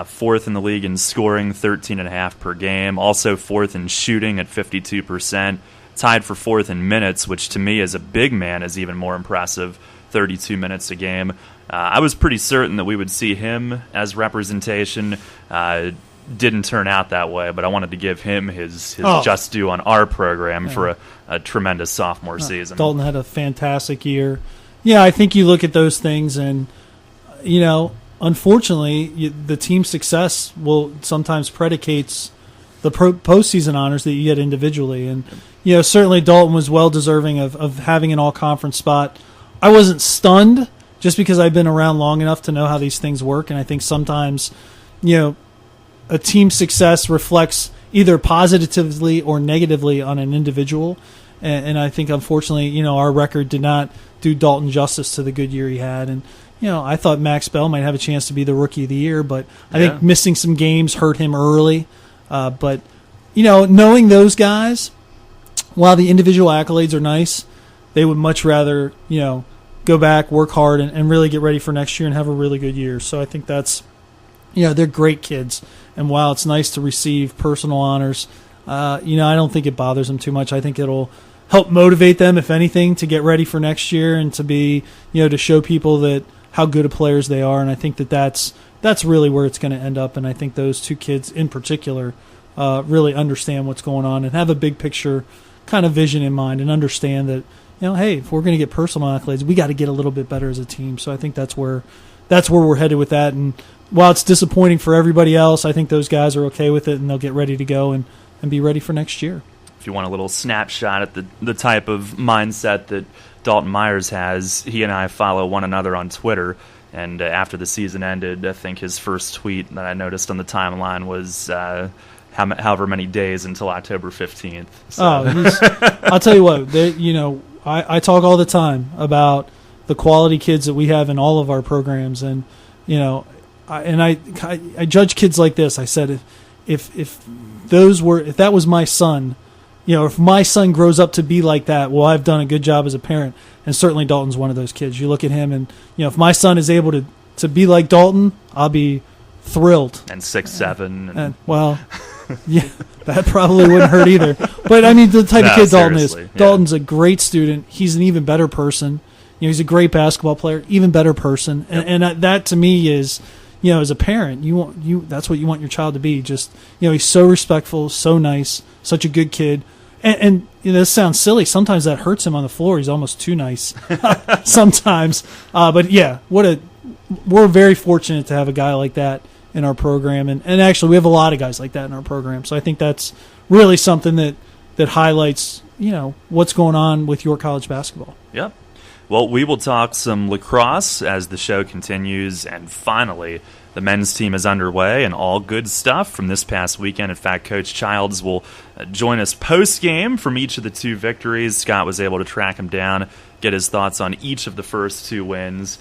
Fourth in the league in scoring, 13.5 per game. Also fourth in shooting at 52%. Tied for fourth in minutes, which to me as a big man is even more impressive, 32 minutes a game. I was pretty certain that we would see him as representation. Didn't turn out that way, but I wanted to give him his just due on our program for a tremendous sophomore season. Dalton had a fantastic year. Yeah, I think you look at those things, and unfortunately, the team's success will sometimes predicates the postseason honors that you get individually. And certainly Dalton was well deserving of having an all-conference spot. I wasn't stunned just because I've been around long enough to know how these things work, and I think sometimes a team's success reflects either positively or negatively on an individual. And I think, unfortunately, our record did not do Dalton justice to the good year he had. And, I thought Max Bell might have a chance to be the Rookie of the Year, but I think missing some games hurt him early. But, knowing those guys, while the individual accolades are nice, they would much rather, go back, work hard, and really get ready for next year and have a really good year. So I think that's, they're great kids. And while it's nice to receive personal honors, I don't think it bothers them too much. I think it'll help motivate them, if anything, to get ready for next year and to be, to show people that how good of players they are. And I think that's really where it's going to end up. And I think those two kids in particular really understand what's going on and have a big picture kind of vision in mind and understand that, hey, if we're going to get personal accolades, we got to get a little bit better as a team. So I think that's where we're headed with that. And while it's disappointing for everybody else, I think those guys are okay with it and they'll get ready to go and be ready for next year. If you want a little snapshot at the type of mindset that Dalton Myers has, he and I follow one another on Twitter, and after the season ended, I think his first tweet that I noticed on the timeline was however many days until October 15th. So. I'll tell you what, I talk all the time about the quality kids that we have in all of our programs, and I judge kids like this. I said if that was my son, if my son grows up to be like that, well, I've done a good job as a parent. And certainly Dalton's one of those kids. You look at him, and if my son is able to be like Dalton, I'll be thrilled. And 6'7". And well, yeah, that probably wouldn't hurt either. But I mean, the type of kid Dalton is. Yeah. Dalton's a great student. He's an even better person. He's a great basketball player, even better person. Yep. And that to me is, as a parent, that's what you want your child to be. Just, he's so respectful, so nice, such a good kid. And this sounds silly. Sometimes that hurts him on the floor. He's almost too nice sometimes. But yeah, we're very fortunate to have a guy like that in our program. And actually, we have a lot of guys like that in our program. So I think that's really something that highlights, what's going on with York College basketball. Yep. Well, we will talk some lacrosse as the show continues, and finally, the men's team is underway and all good stuff from this past weekend. In fact, Coach Childs will join us post-game from each of the 2 victories. Scott was able to track him down, get his thoughts on each of the first 2 wins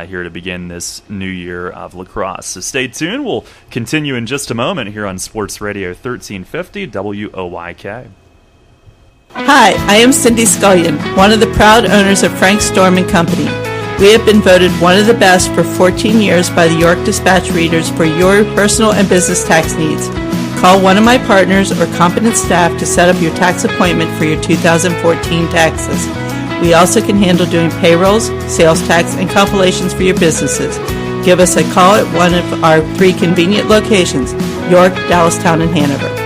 here to begin this new year of lacrosse. So stay tuned. We'll continue in just a moment here on Sports Radio 1350 WOYK. Hi, I am Cindy Scullion, one of the proud owners of Frank Storm & Company. We have been voted one of the best for 14 years by the York Dispatch readers for your personal and business tax needs. Call one of my partners or competent staff to set up your tax appointment for your 2014 taxes. We also can handle doing payrolls, sales tax, and compilations for your businesses. Give us a call at one of our 3 convenient locations, York, Dallastown, and Hanover.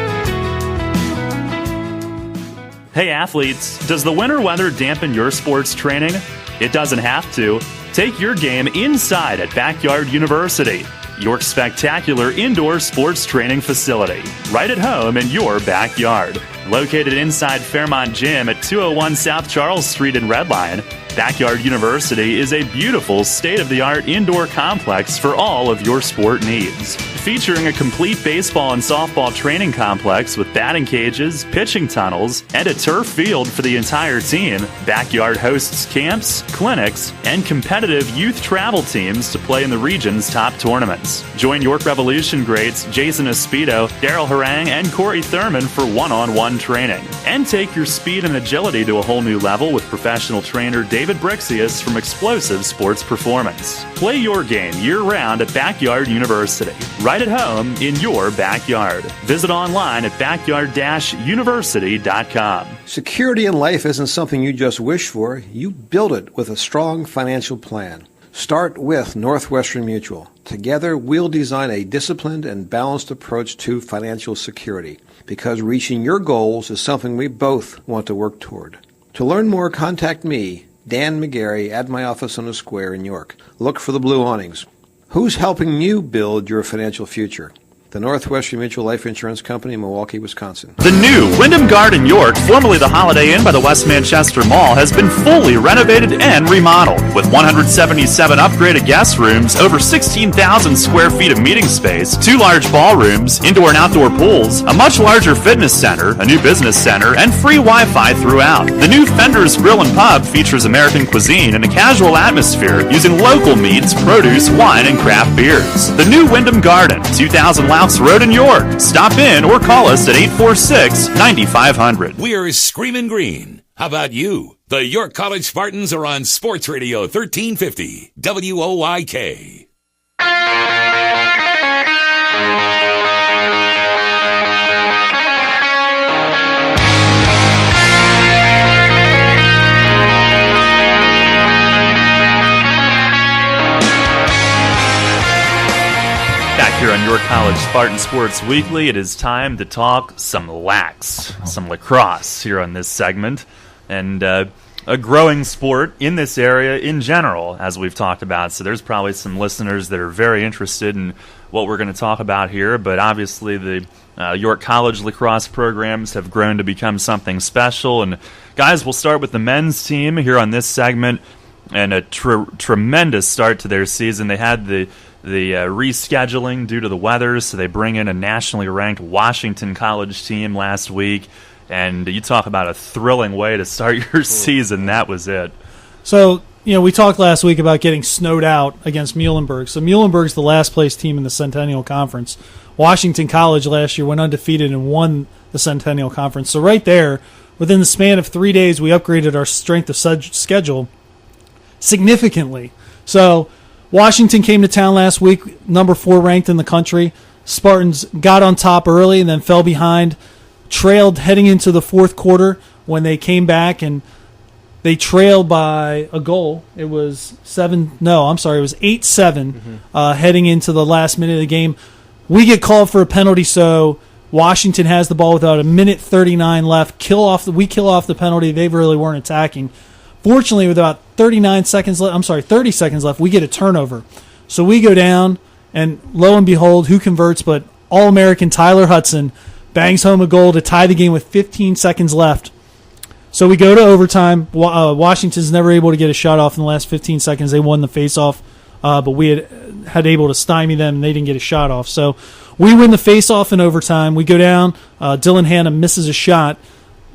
Hey athletes, does the winter weather dampen your sports training? It doesn't have to. Take your game inside at Backyard University, York's spectacular indoor sports training facility, right at home in your backyard. Located inside Fairmont Gym at 201 South Charles Street in Red Lion, Backyard University is a beautiful, state-of-the-art indoor complex for all of your sport needs. Featuring a complete baseball and softball training complex with batting cages, pitching tunnels, and a turf field for the entire team, Backyard hosts camps, clinics, and competitive youth travel teams to play in the region's top tournaments. Join York Revolution greats Jason Espito, Daryl Harang, and Corey Thurman for one-on-one training. And take your speed and agility to a whole new level with professional trainer David Brixius from Explosive Sports Performance. Play your game year-round at Backyard University, right at home in your backyard. Visit online at backyard-university.com. Security in life isn't something you just wish for. You build it with a strong financial plan. Start with Northwestern Mutual. Together, we'll design a disciplined and balanced approach to financial security, because reaching your goals is something we both want to work toward. To learn more, contact me, Dan McGarry, at my office on the Square in York. Look for the blue awnings. Who's helping you build your financial future? The Northwestern Mutual Life Insurance Company in Milwaukee, Wisconsin. The new Wyndham Garden York, formerly the Holiday Inn by the West Manchester Mall, has been fully renovated and remodeled. With 177 upgraded guest rooms, over 16,000 square feet of meeting space, 2 large ballrooms, indoor and outdoor pools, a much larger fitness center, a new business center, and free Wi-Fi throughout. The new Fender's Grill and Pub features American cuisine in a casual atmosphere using local meats, produce, wine, and craft beers. The new Wyndham Garden, 2000 Louts Road in York. Stop in or call us at 846-9500. We're Screamin' Green. How about you? The York College Spartans are on Sports Radio 1350 WOYK. Here on York College Spartans Sports Weekly, it is time to talk some lax, some lacrosse here on this segment, and a growing sport in this area in general, as we've talked about. So there's probably some listeners that are very interested in what we're going to talk about here, but obviously the York College lacrosse programs have grown to become something special. And guys, we'll start with the men's team here on this segment, and a tremendous start to their season. They had the rescheduling due to the weather, so they bring in a nationally ranked Washington College team last week, and you talk about a thrilling way to start your season. That was it. So, we talked last week about getting snowed out against Muhlenberg. So Muhlenberg's the last place team in the Centennial Conference. Washington College last year went undefeated and won the Centennial Conference. So right there, within the span of 3 days, we upgraded our strength of schedule significantly. So Washington came to town last week, number 4 ranked in the country. Spartans got on top early and then fell behind, trailed heading into the fourth quarter when they came back, and they trailed by a goal. It was 8-7 heading into the last minute of the game. We get called for a penalty, so Washington has the ball with about a minute 39 left. We kill off the penalty. They really weren't attacking. Fortunately, with about 30 seconds left, we get a turnover. So we go down, And lo and behold, who converts but All-American Tyler Hudson bangs home a goal to tie the game with 15 seconds left. So we go to overtime. Washington's never able to get a shot off in the last 15 seconds. They won the face-off, but we had able to stymie them, and they didn't get a shot off. So we win the face-off in overtime. We go down. Dylan Hanna misses a shot.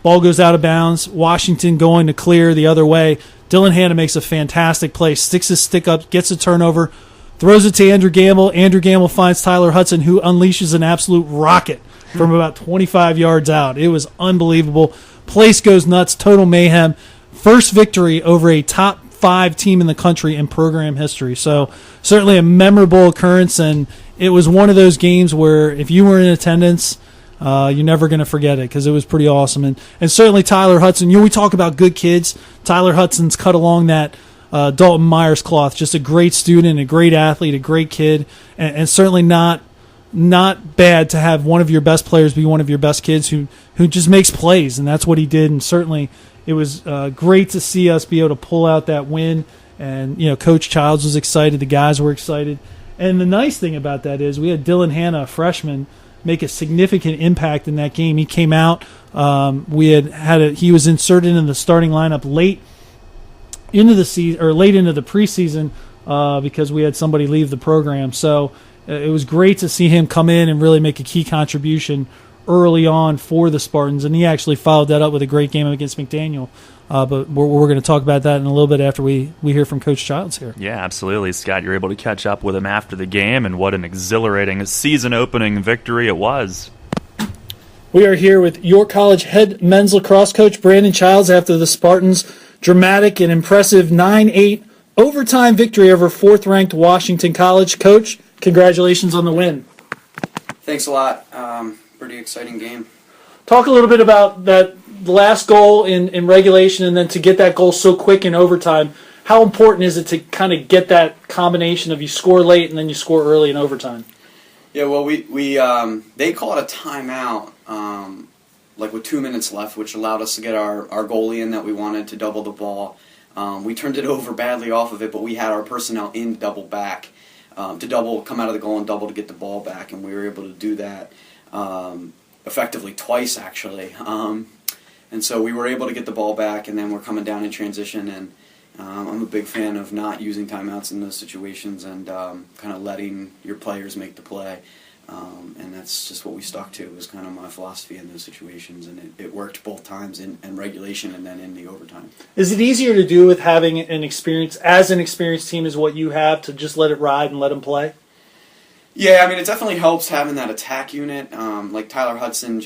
Ball goes out of bounds. Washington going to clear the other way. Dylan Hanna makes a fantastic play, sticks his stick up, gets a turnover, throws it to Andrew Gamble. Andrew Gamble finds Tyler Hudson, who unleashes an absolute rocket from about 25 yards out. It was unbelievable. Place goes nuts, total mayhem. First victory over a top 5 team in the country in program history. So certainly a memorable occurrence, and it was one of those games where if you were in attendance, you're never going to forget it because it was pretty awesome. And certainly Tyler Hudson, we talk about good kids. Tyler Hudson's cut along that Dalton Myers cloth. Just a great student, a great athlete, a great kid, and certainly not bad to have one of your best players be one of your best kids who just makes plays, and that's what he did. And certainly it was great to see us be able to pull out that win. And Coach Childs was excited, the guys were excited, and the nice thing about that is we had Dylan Hanna, a freshman, make a significant impact in that game. He came out. He was inserted in the starting lineup late into the season or late into the preseason because we had somebody leave the program. So it was great to see him come in and really make a key contribution early on for the Spartans, and he actually followed that up with a great game against McDaniel. But we're going to talk about that in a little bit after we hear from Coach Childs here. Yeah, absolutely, Scott. You're able to catch up with him after the game, and what an exhilarating season-opening victory it was. We are here with York College head men's lacrosse coach Brandon Childs after the Spartans' dramatic and impressive 9-8 overtime victory over 4th-ranked Washington College. Coach, congratulations on the win. Thanks a lot. Pretty exciting game. Talk a little bit about that last goal in regulation, and then to get that goal so quick in overtime. How important is it to kind of get that combination of you score late and then you score early in overtime? Yeah, well, we they call it a timeout, like with 2 minutes left, which allowed us to get our goalie in that we wanted to double the ball. We turned it over badly off of it, but we had our personnel in double back to come out of the goal and double to get the ball back, and we were able to do that effectively twice, actually. And so we were able to get the ball back, and then we're coming down in transition, and I'm a big fan of not using timeouts in those situations and kind of letting your players make the play. And that's just what we stuck to. It was kind of my philosophy in those situations, and it worked both times in regulation and then in the overtime. Is it easier to do with having an experienced team as what you have to just let it ride and let them play? Yeah, I mean, it definitely helps having that attack unit. Like Tyler Hudson,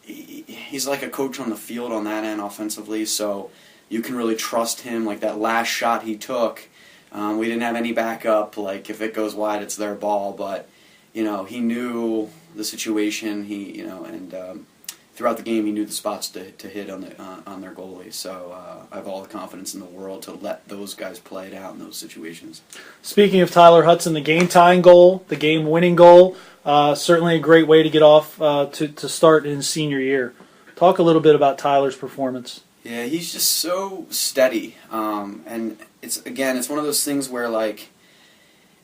he's like a coach on the field on that end offensively, so you can really trust him. Like that last shot he took, we didn't have any backup. Like if it goes wide, it's their ball. But he knew the situation. And throughout the game, he knew the spots to hit on their goalie. So I have all the confidence in the world to let those guys play it out in those situations. Speaking of Tyler Hudson, the game-tying goal, the game-winning goal, certainly a great way to get off to start in his senior year. Talk a little bit about Tyler's performance. Yeah, he's just so steady, and it's one of those things where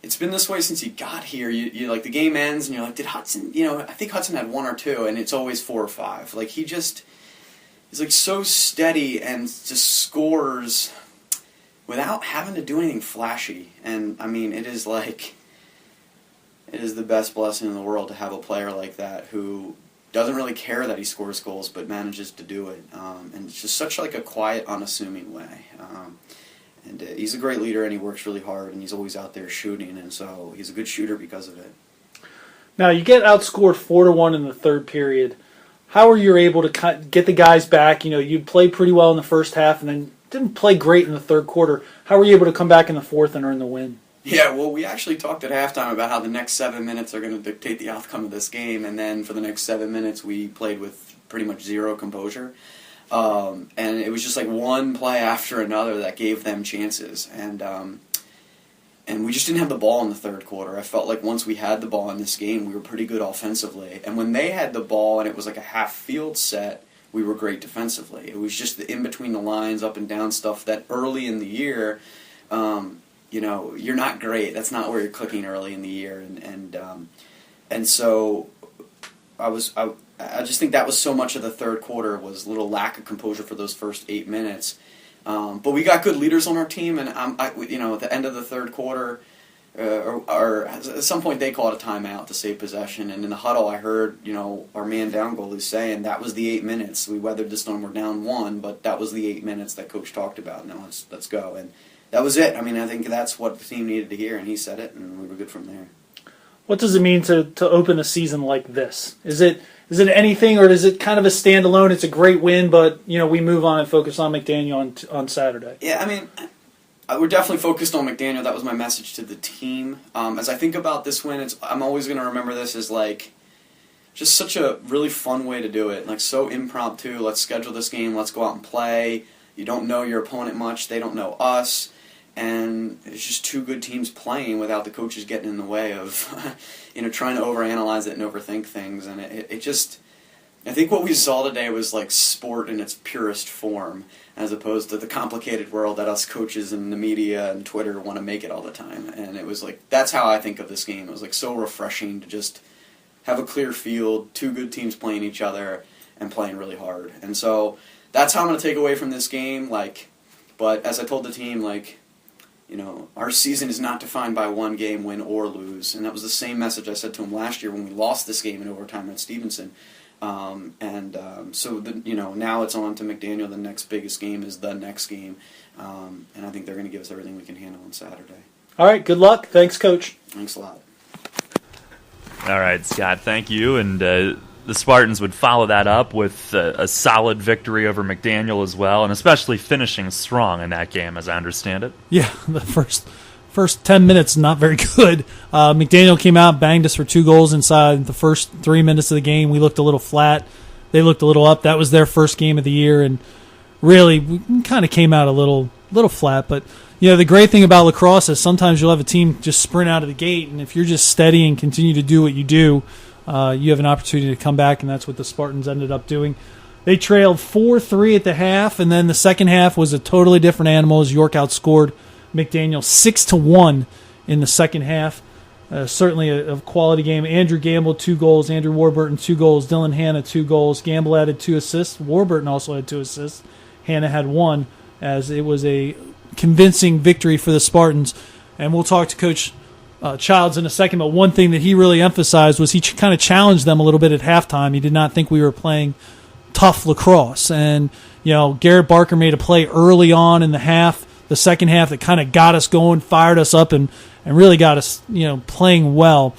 it's been this way since he got here. You like the game ends and you're like, did Hudson? I think Hudson had 1 or 2, and it's always 4 or 5. Like he's like so steady and just scores without having to do anything flashy. And I mean, it is the best blessing in the world to have a player like that who doesn't really care that he scores goals, but manages to do it. And it's just such like a quiet, unassuming way. And he's a great leader, and he works really hard, and he's always out there shooting, and so he's a good shooter because of it. Now, you get outscored 4-1 in the third period. How are you able to get the guys back? You played pretty well in the first half and then didn't play great in the third quarter. How were you able to come back in the fourth and earn the win? Yeah, well, we actually talked at halftime about how the next 7 minutes are going to dictate the outcome of this game, and then for the next 7 minutes we played with pretty much zero composure. And it was just like one play after another that gave them chances. And we just didn't have the ball in the third quarter. I felt like once we had the ball in this game, we were pretty good offensively. And when they had the ball and it was like a half-field set, we were great defensively. It was just the in-between the lines, up and down stuff that early in the year, you're not great. That's not where you're clicking early in the year, and so I just think that was so much of the third quarter was a little lack of composure for those first 8 minutes. But we got good leaders on our team, and at the end of the third quarter, or at some point they called a timeout to save possession, and in the huddle I heard our man down goalie saying that was the 8 minutes. We weathered the storm. We're down 1, but that was the 8 minutes that Coach talked about. Now let's go, and that was it. I mean, I think that's what the team needed to hear, and he said it, and we were good from there. What does it mean to open a season like this? Is it anything, or is it kind of a standalone? It's a great win, but we move on and focus on McDaniel on Saturday. Yeah, I mean, we're definitely focused on McDaniel. That was my message to the team. As I think about this win, I'm always going to remember this as just such a really fun way to do it. So impromptu. Let's schedule this game. Let's go out and play. You don't know your opponent much. They don't know us. And it's just two good teams playing without the coaches getting in the way of, trying to overanalyze it and overthink things. And it just, I think what we saw today was sport in its purest form, as opposed to the complicated world that us coaches and the media and Twitter want to make it all the time. And it was that's how I think of this game. It was so refreshing to just have a clear field, two good teams playing each other and playing really hard. And so that's how I'm going to take away from this game. But as I told the team, our season is not defined by one game, win or lose. And that was the same message I said to him last year when we lost this game in overtime at Stevenson. So now it's on to McDaniel. The next biggest game is the next game. And I think they're going to give us everything we can handle on Saturday. All right, good luck. Thanks, Coach. Thanks a lot. All right, Scott, thank you. And the Spartans would follow that up with a solid victory over McDaniel as well, and especially finishing strong in that game, as I understand it. Yeah, the first 10 minutes, not very good. McDaniel came out, banged us for 2 goals inside the first 3 minutes of the game. We looked a little flat. They looked a little up. That was their first game of the year, and really we kind of came out a little flat. But the great thing about lacrosse is sometimes you'll have a team just sprint out of the gate, and if you're just steady and continue to do what you do, you have an opportunity to come back, and that's what the Spartans ended up doing. They trailed 4-3 at the half, and then the second half was a totally different animal as York outscored McDaniel 6-1 in the second half. Certainly a quality game. Andrew Gamble, 2 goals. Andrew Warburton, 2 goals. Dylan Hanna, 2 goals. Gamble added 2 assists. Warburton also had 2 assists. Hanna had 1, as it was a convincing victory for the Spartans. And we'll talk to Coach Childs in a second, but one thing that he really emphasized was he kind of challenged them a little bit at halftime. He did not think we were playing tough lacrosse. And, Garrett Barker made a play early on in the second half that kind of got us going, fired us up, and really got us, playing well.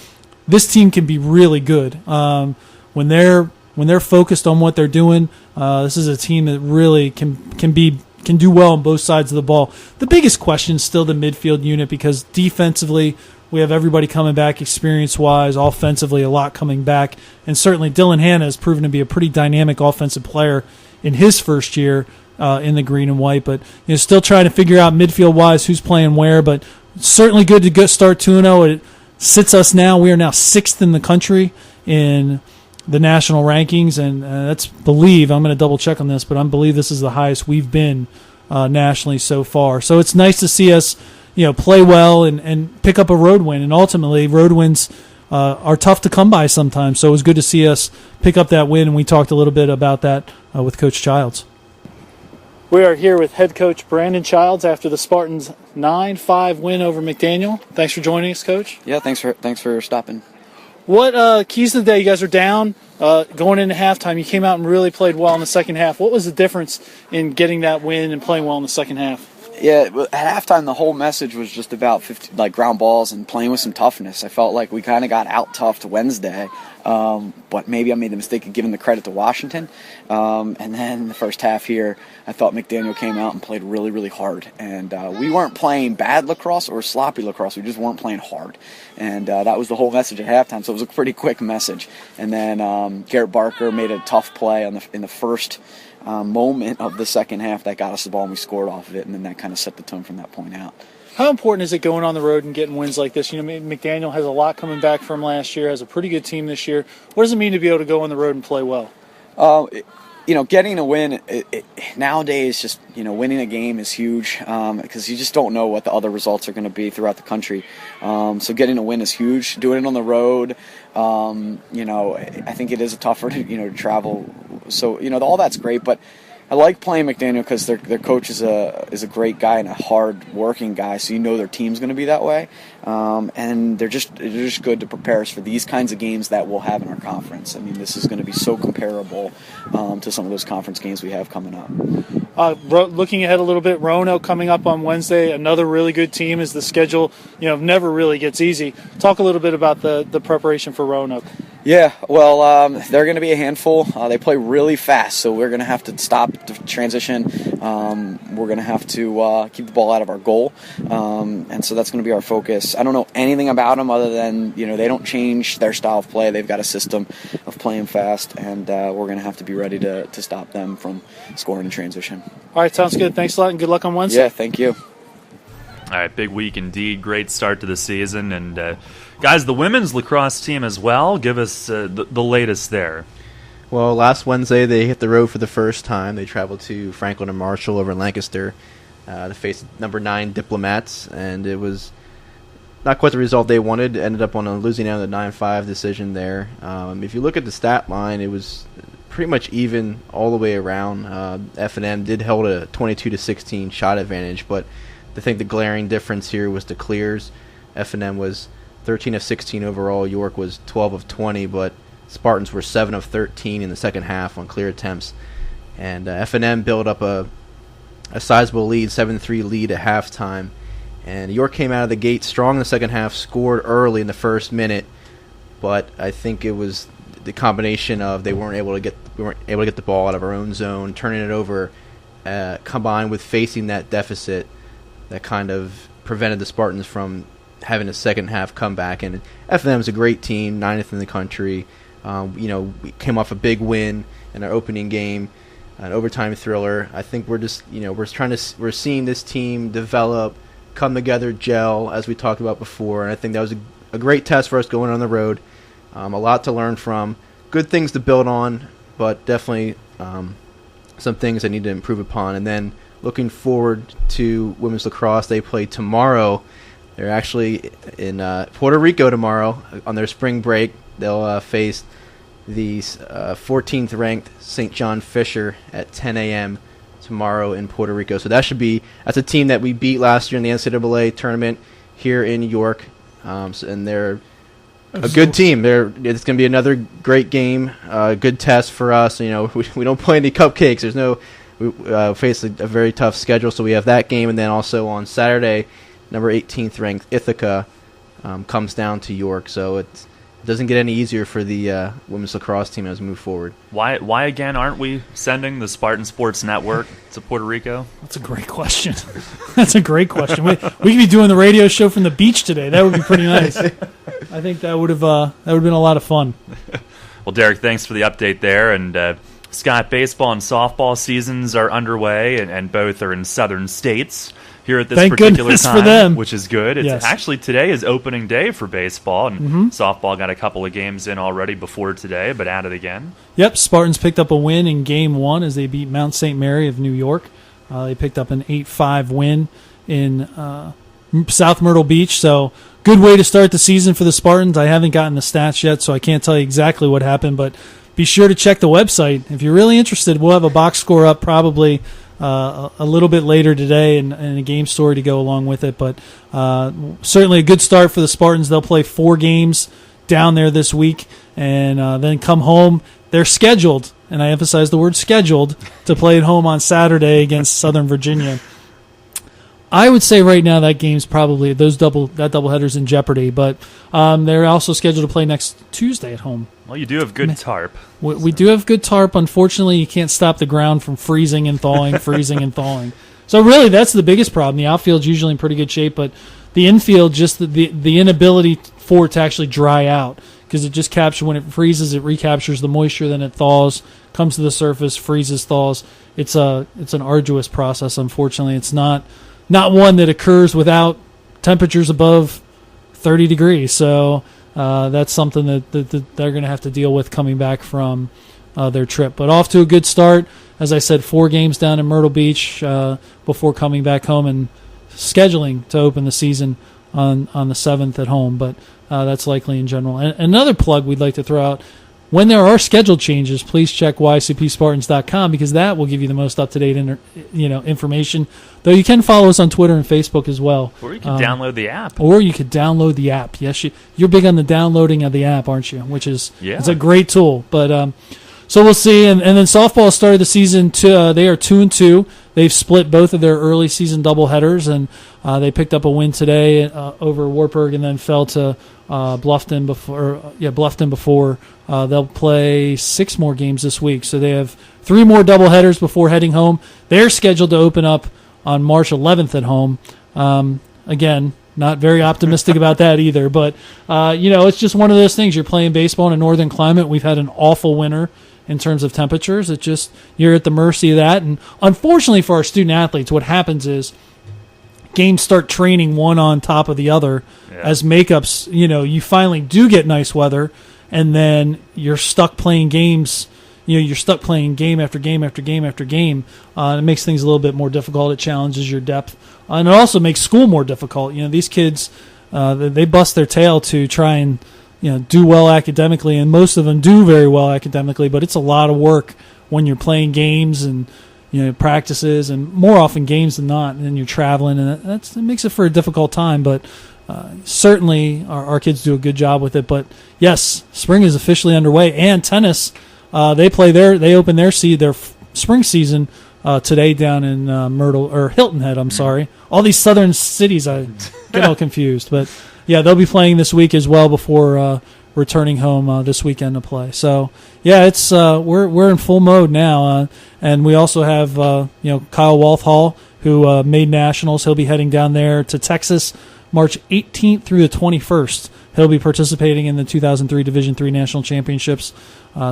This team can be really good. When they're focused on what they're doing, this is a team that really can do well on both sides of the ball. The biggest question is still the midfield unit, because defensively we have everybody coming back experience-wise, offensively a lot coming back, and certainly Dylan Hanna has proven to be a pretty dynamic offensive player in his first year in the green and white, but still trying to figure out midfield-wise who's playing where, but certainly good to start 2-0. It sits us now. We are now 6th in the country in the national rankings, and I'm going to double-check on this, but I believe this is the highest we've been nationally so far. So it's nice to see us play well and pick up a road win. And ultimately, road wins are tough to come by sometimes. So it was good to see us pick up that win, and we talked a little bit about that with Coach Childs. We are here with head coach Brandon Childs after the Spartans' 9-5 win over McDaniel. Thanks for joining us, Coach. Yeah, thanks for stopping. What keys to the day? You guys are down going into halftime. You came out and really played well in the second half. What was the difference in getting that win and playing well in the second half? Yeah, at halftime, the whole message was just about ground balls and playing with some toughness. I felt like we kind of got out-toughed Wednesday, but maybe I made the mistake of giving the credit to Washington. And then in the first half here, I thought McDaniel came out and played really, really hard. And we weren't playing bad lacrosse or sloppy lacrosse. We just weren't playing hard. And that was the whole message at halftime, so it was a pretty quick message. And then Garrett Barker made a tough play in the first moment of the second half that got us the ball, and we scored off of it, and then that kind of set the tone from that point out. How important is it going on the road and getting wins like this? McDaniel has a lot coming back from last year, has a pretty good team this year. What does it mean to be able to go on the road and play well? getting a win nowadays, just winning a game is huge because you just don't know what the other results are going to be throughout the country. So getting a win is huge. Doing it on the road, I think it is tougher to travel. So all that's great, but I like playing McDaniel because their coach is a great guy and a hard working guy. So their team's going to be that way, and they're just good to prepare us for these kinds of games that we'll have in our conference. I mean, this is going to be so comparable to some of those conference games we have coming up. Looking ahead a little bit, Roanoke coming up on Wednesday, another really good team. As the schedule never really gets easy. Talk a little bit about the preparation for Roanoke. Yeah, well, they're going to be a handful. They play really fast, so we're going to have to stop the transition. We're going to have to keep the ball out of our goal, and so that's going to be our focus. I don't know anything about them other than they don't change their style of play. They've got a system of playing fast, and we're going to have to be ready to stop them from scoring in transition. All right, sounds good. Thanks a lot, and good luck on Wednesday. Yeah, thank you. All right, big week indeed. Great start to the season. And, guys, the women's lacrosse team as well. Give us the latest there. Well, last Wednesday they hit the road for the first time. They traveled to Franklin and Marshall over in Lancaster to face number 9 Diplomats, and it was not quite the result they wanted. Ended up on a losing out of the 9-5 decision there. If you look at the stat line, it was pretty much even all the way around. F&M did hold a 22-16 shot advantage, but I think the glaring difference here was the clears. F&M was 13 of 16 overall. York was 12 of 20, but Spartans were 7 of 13 in the second half on clear attempts. And F&M built up a sizable lead, 7-3 lead at halftime. And York came out of the gate strong in the second half, scored early in the first minute, but I think it was the combination of we weren't able to get the ball out of our own zone, turning it over, combined with facing that deficit that kind of prevented the Spartans from having a second half comeback. And F&M is a great team, 9th in the country. We came off a big win in our opening game, an overtime thriller. I think we're just, we're seeing this team develop, come together, gel, as we talked about before. And I think that was a great test for us going on the road. A lot to learn from, good things to build on, but definitely some things that need to improve upon. And then looking forward to women's lacrosse. They play tomorrow. They're actually in Puerto Rico tomorrow on their spring break. They'll face the 14th ranked St. John Fisher at 10 a.m. tomorrow in Puerto Rico. So that's a team that we beat last year in the NCAA tournament here in York, and they're a good team. It's going to be another great game, good test for us. We don't play any cupcakes. We face a very tough schedule, so we have that game, and then also on Saturday, number 18th ranked Ithaca comes down to York. So it doesn't get any easier for the women's lacrosse team as we move forward. Why again aren't we sending the Spartan Sports Network to Puerto Rico? That's a great question. That's a great question. We could be doing the radio show from the beach today. That would be pretty nice. I think that would have been a lot of fun. Well, Derek, thanks for the update there. And Scott, baseball and softball seasons are underway, and both are in southern states here at this particular time, for them. Which is good. It's actually today is opening day for baseball, and softball got a couple of games in already before today, but at it again. Yep, Spartans picked up a win in Game 1 as they beat Mount St. Mary of New York. They picked up an 8-5 win in South Myrtle Beach, so good way to start the season for the Spartans. I haven't gotten the stats yet, so I can't tell you exactly what happened, but be sure to check the website. If you're really interested, we'll have a box score up probably a little bit later today and a game story to go along with it. But certainly a good start for the Spartans. They'll play 4 games down there this week and then come home. They're scheduled, and I emphasize the word scheduled, to play at home on Saturday against Southern Virginia. I would say right now that game's probably that doubleheader's in jeopardy, but they're also scheduled to play next Tuesday at home. Well, you do have good tarp. We do have good tarp. Unfortunately, you can't stop the ground from freezing and thawing, freezing and thawing. So really, that's the biggest problem. The outfield's usually in pretty good shape, but the infield, just the inability for it to actually dry out, because it just captures, when it freezes, it recaptures the moisture, then it thaws, comes to the surface, freezes, thaws. It's an arduous process. Unfortunately, it's not one that occurs without temperatures above 30 degrees. So that's something that they're going to have to deal with coming back from their trip. But off to a good start. As I said, 4 games down in Myrtle Beach before coming back home and scheduling to open the season on the 7th at home. But that's likely in general. And another plug we'd like to throw out, when there are schedule changes, please check ycpspartans.com because that will give you the most up-to-date information. Though you can follow us on Twitter and Facebook as well. Or you can download the app. Or you could download the app. Yes, you're big on the downloading of the app, aren't you? Which is it's a great tool. But so we'll see. And then softball started the season. They are 2-2. They've split both of their early season doubleheaders, and they picked up a win today over Wartburg and then fell to Bluffton before. They'll play 6 more games this week, so they have 3 more doubleheaders before heading home. They're scheduled to open up on March 11th at home. Again, not very optimistic about that either, but it's just one of those things. You're playing baseball in a northern climate. We've had an awful winter in terms of temperatures. It's just you're at the mercy of that, and unfortunately for our student athletes, what happens is games start training one on top of the other as makeups. You finally do get nice weather, and then you're stuck playing games. You're stuck playing game after game after game after game. It makes things a little bit more difficult. It challenges your depth, and it also makes school more difficult. These kids, they bust their tail to try and do well academically, and most of them do very well academically. But it's a lot of work when you're playing games and practices, and more often games than not. And then you're traveling, and it makes it for a difficult time. But certainly, our kids do a good job with it. But yes, spring is officially underway, and tennis. They open their spring season today down in Hilton Head. I'm sorry, all these southern cities I get all confused. But yeah, they'll be playing this week as well before returning home this weekend to play. So yeah, it's we're in full mode now, and we also have Kyle Walthall, who made nationals. He'll be heading down there to Texas March 18th through the 21st. He'll be participating in the 2003 Division III National Championships.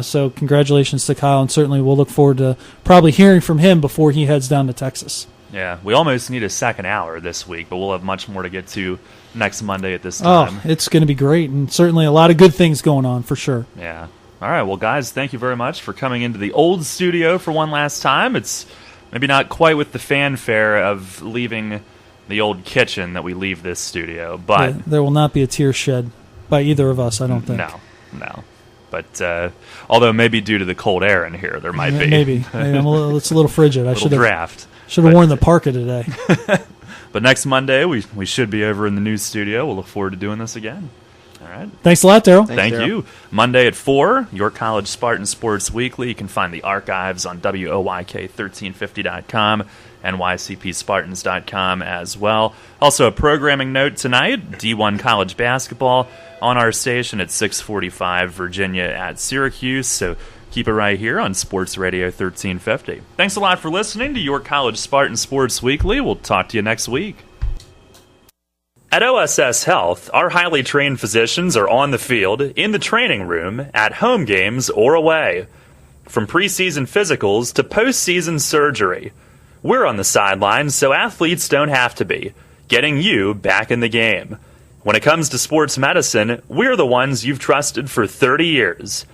So congratulations to Kyle, and certainly we'll look forward to probably hearing from him before he heads down to Texas. Yeah, we almost need a second hour this week, but we'll have much more to get to next Monday at this time. Oh, it's going to be great, and certainly a lot of good things going on for sure. Yeah. All right, well, guys, thank you very much for coming into the old studio for one last time. It's maybe not quite with the fanfare of leaving the old kitchen that we leave this studio, but there will not be a tear shed by either of us, I don't think. No. But although maybe due to the cold air in here, there might be. Maybe. It's a little frigid. I should have worn the parka today. But next Monday, we should be over in the new studio. We'll look forward to doing this again. All right. Thanks a lot, Daryl. Thank you. Monday at 4, York College Spartans Sports Weekly. You can find the archives on WOYK1350.com and YCPSpartans.com as well. Also, a programming note tonight, D1 college basketball on our station at 6:45, Virginia at Syracuse. So keep it right here on Sports Radio 1350. Thanks a lot for listening to York College Spartans Sports Weekly. We'll talk to you next week. At OSS Health, our highly trained physicians are on the field, in the training room, at home games, or away. From preseason physicals to postseason surgery, we're on the sidelines so athletes don't have to be, getting you back in the game. When it comes to sports medicine, we're the ones you've trusted for 30 years.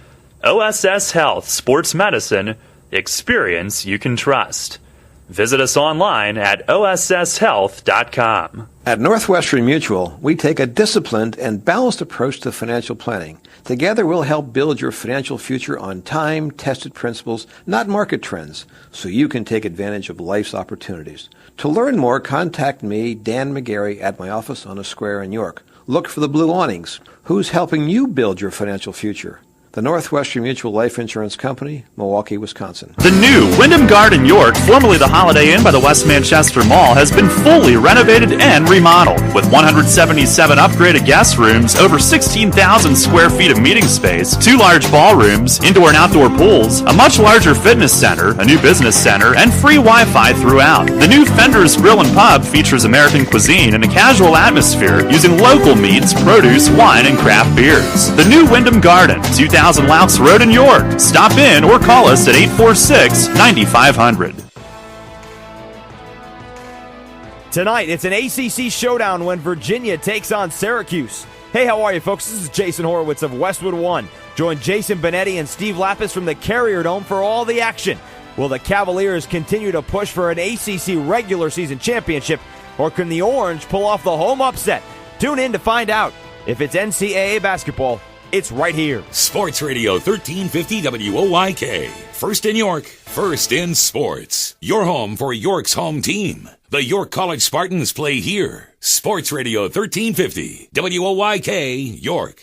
OSS Health Sports Medicine, experience you can trust. Visit us online at osshealth.com. At Northwestern Mutual, we take a disciplined and balanced approach to financial planning. Together, we'll help build your financial future on time-tested principles, not market trends, so you can take advantage of life's opportunities. To learn more, contact me, Dan McGarry, at my office on a square in York. Look for the blue awnings. Who's helping you build your financial future? The Northwestern Mutual Life Insurance Company, Milwaukee, Wisconsin. The new Wyndham Garden York, formerly the Holiday Inn by the West Manchester Mall, has been fully renovated and remodeled. With 177 upgraded guest rooms, over 16,000 square feet of meeting space, 2 large ballrooms, indoor and outdoor pools, a much larger fitness center, a new business center, and free Wi-Fi throughout. The new Fender's Grill and Pub features American cuisine in a casual atmosphere using local meats, produce, wine, and craft beers. The new Wyndham Garden, 2000 Loucks Road in York. Stop in or call us at 846-9500. Tonight, it's an ACC showdown when Virginia takes on Syracuse. Hey, how are you, folks? This is Jason Horowitz of Westwood One. Join Jason Benetti and Steve Lapis from the Carrier Dome for all the action. Will the Cavaliers continue to push for an ACC regular season championship, or can the Orange pull off the home upset? Tune in to find out. If it's NCAA basketball, it's right here. Sports Radio 1350 WOYK. First in York, first in sports. Your home for York's home team. The York College Spartans play here. Sports Radio 1350 WOYK, York.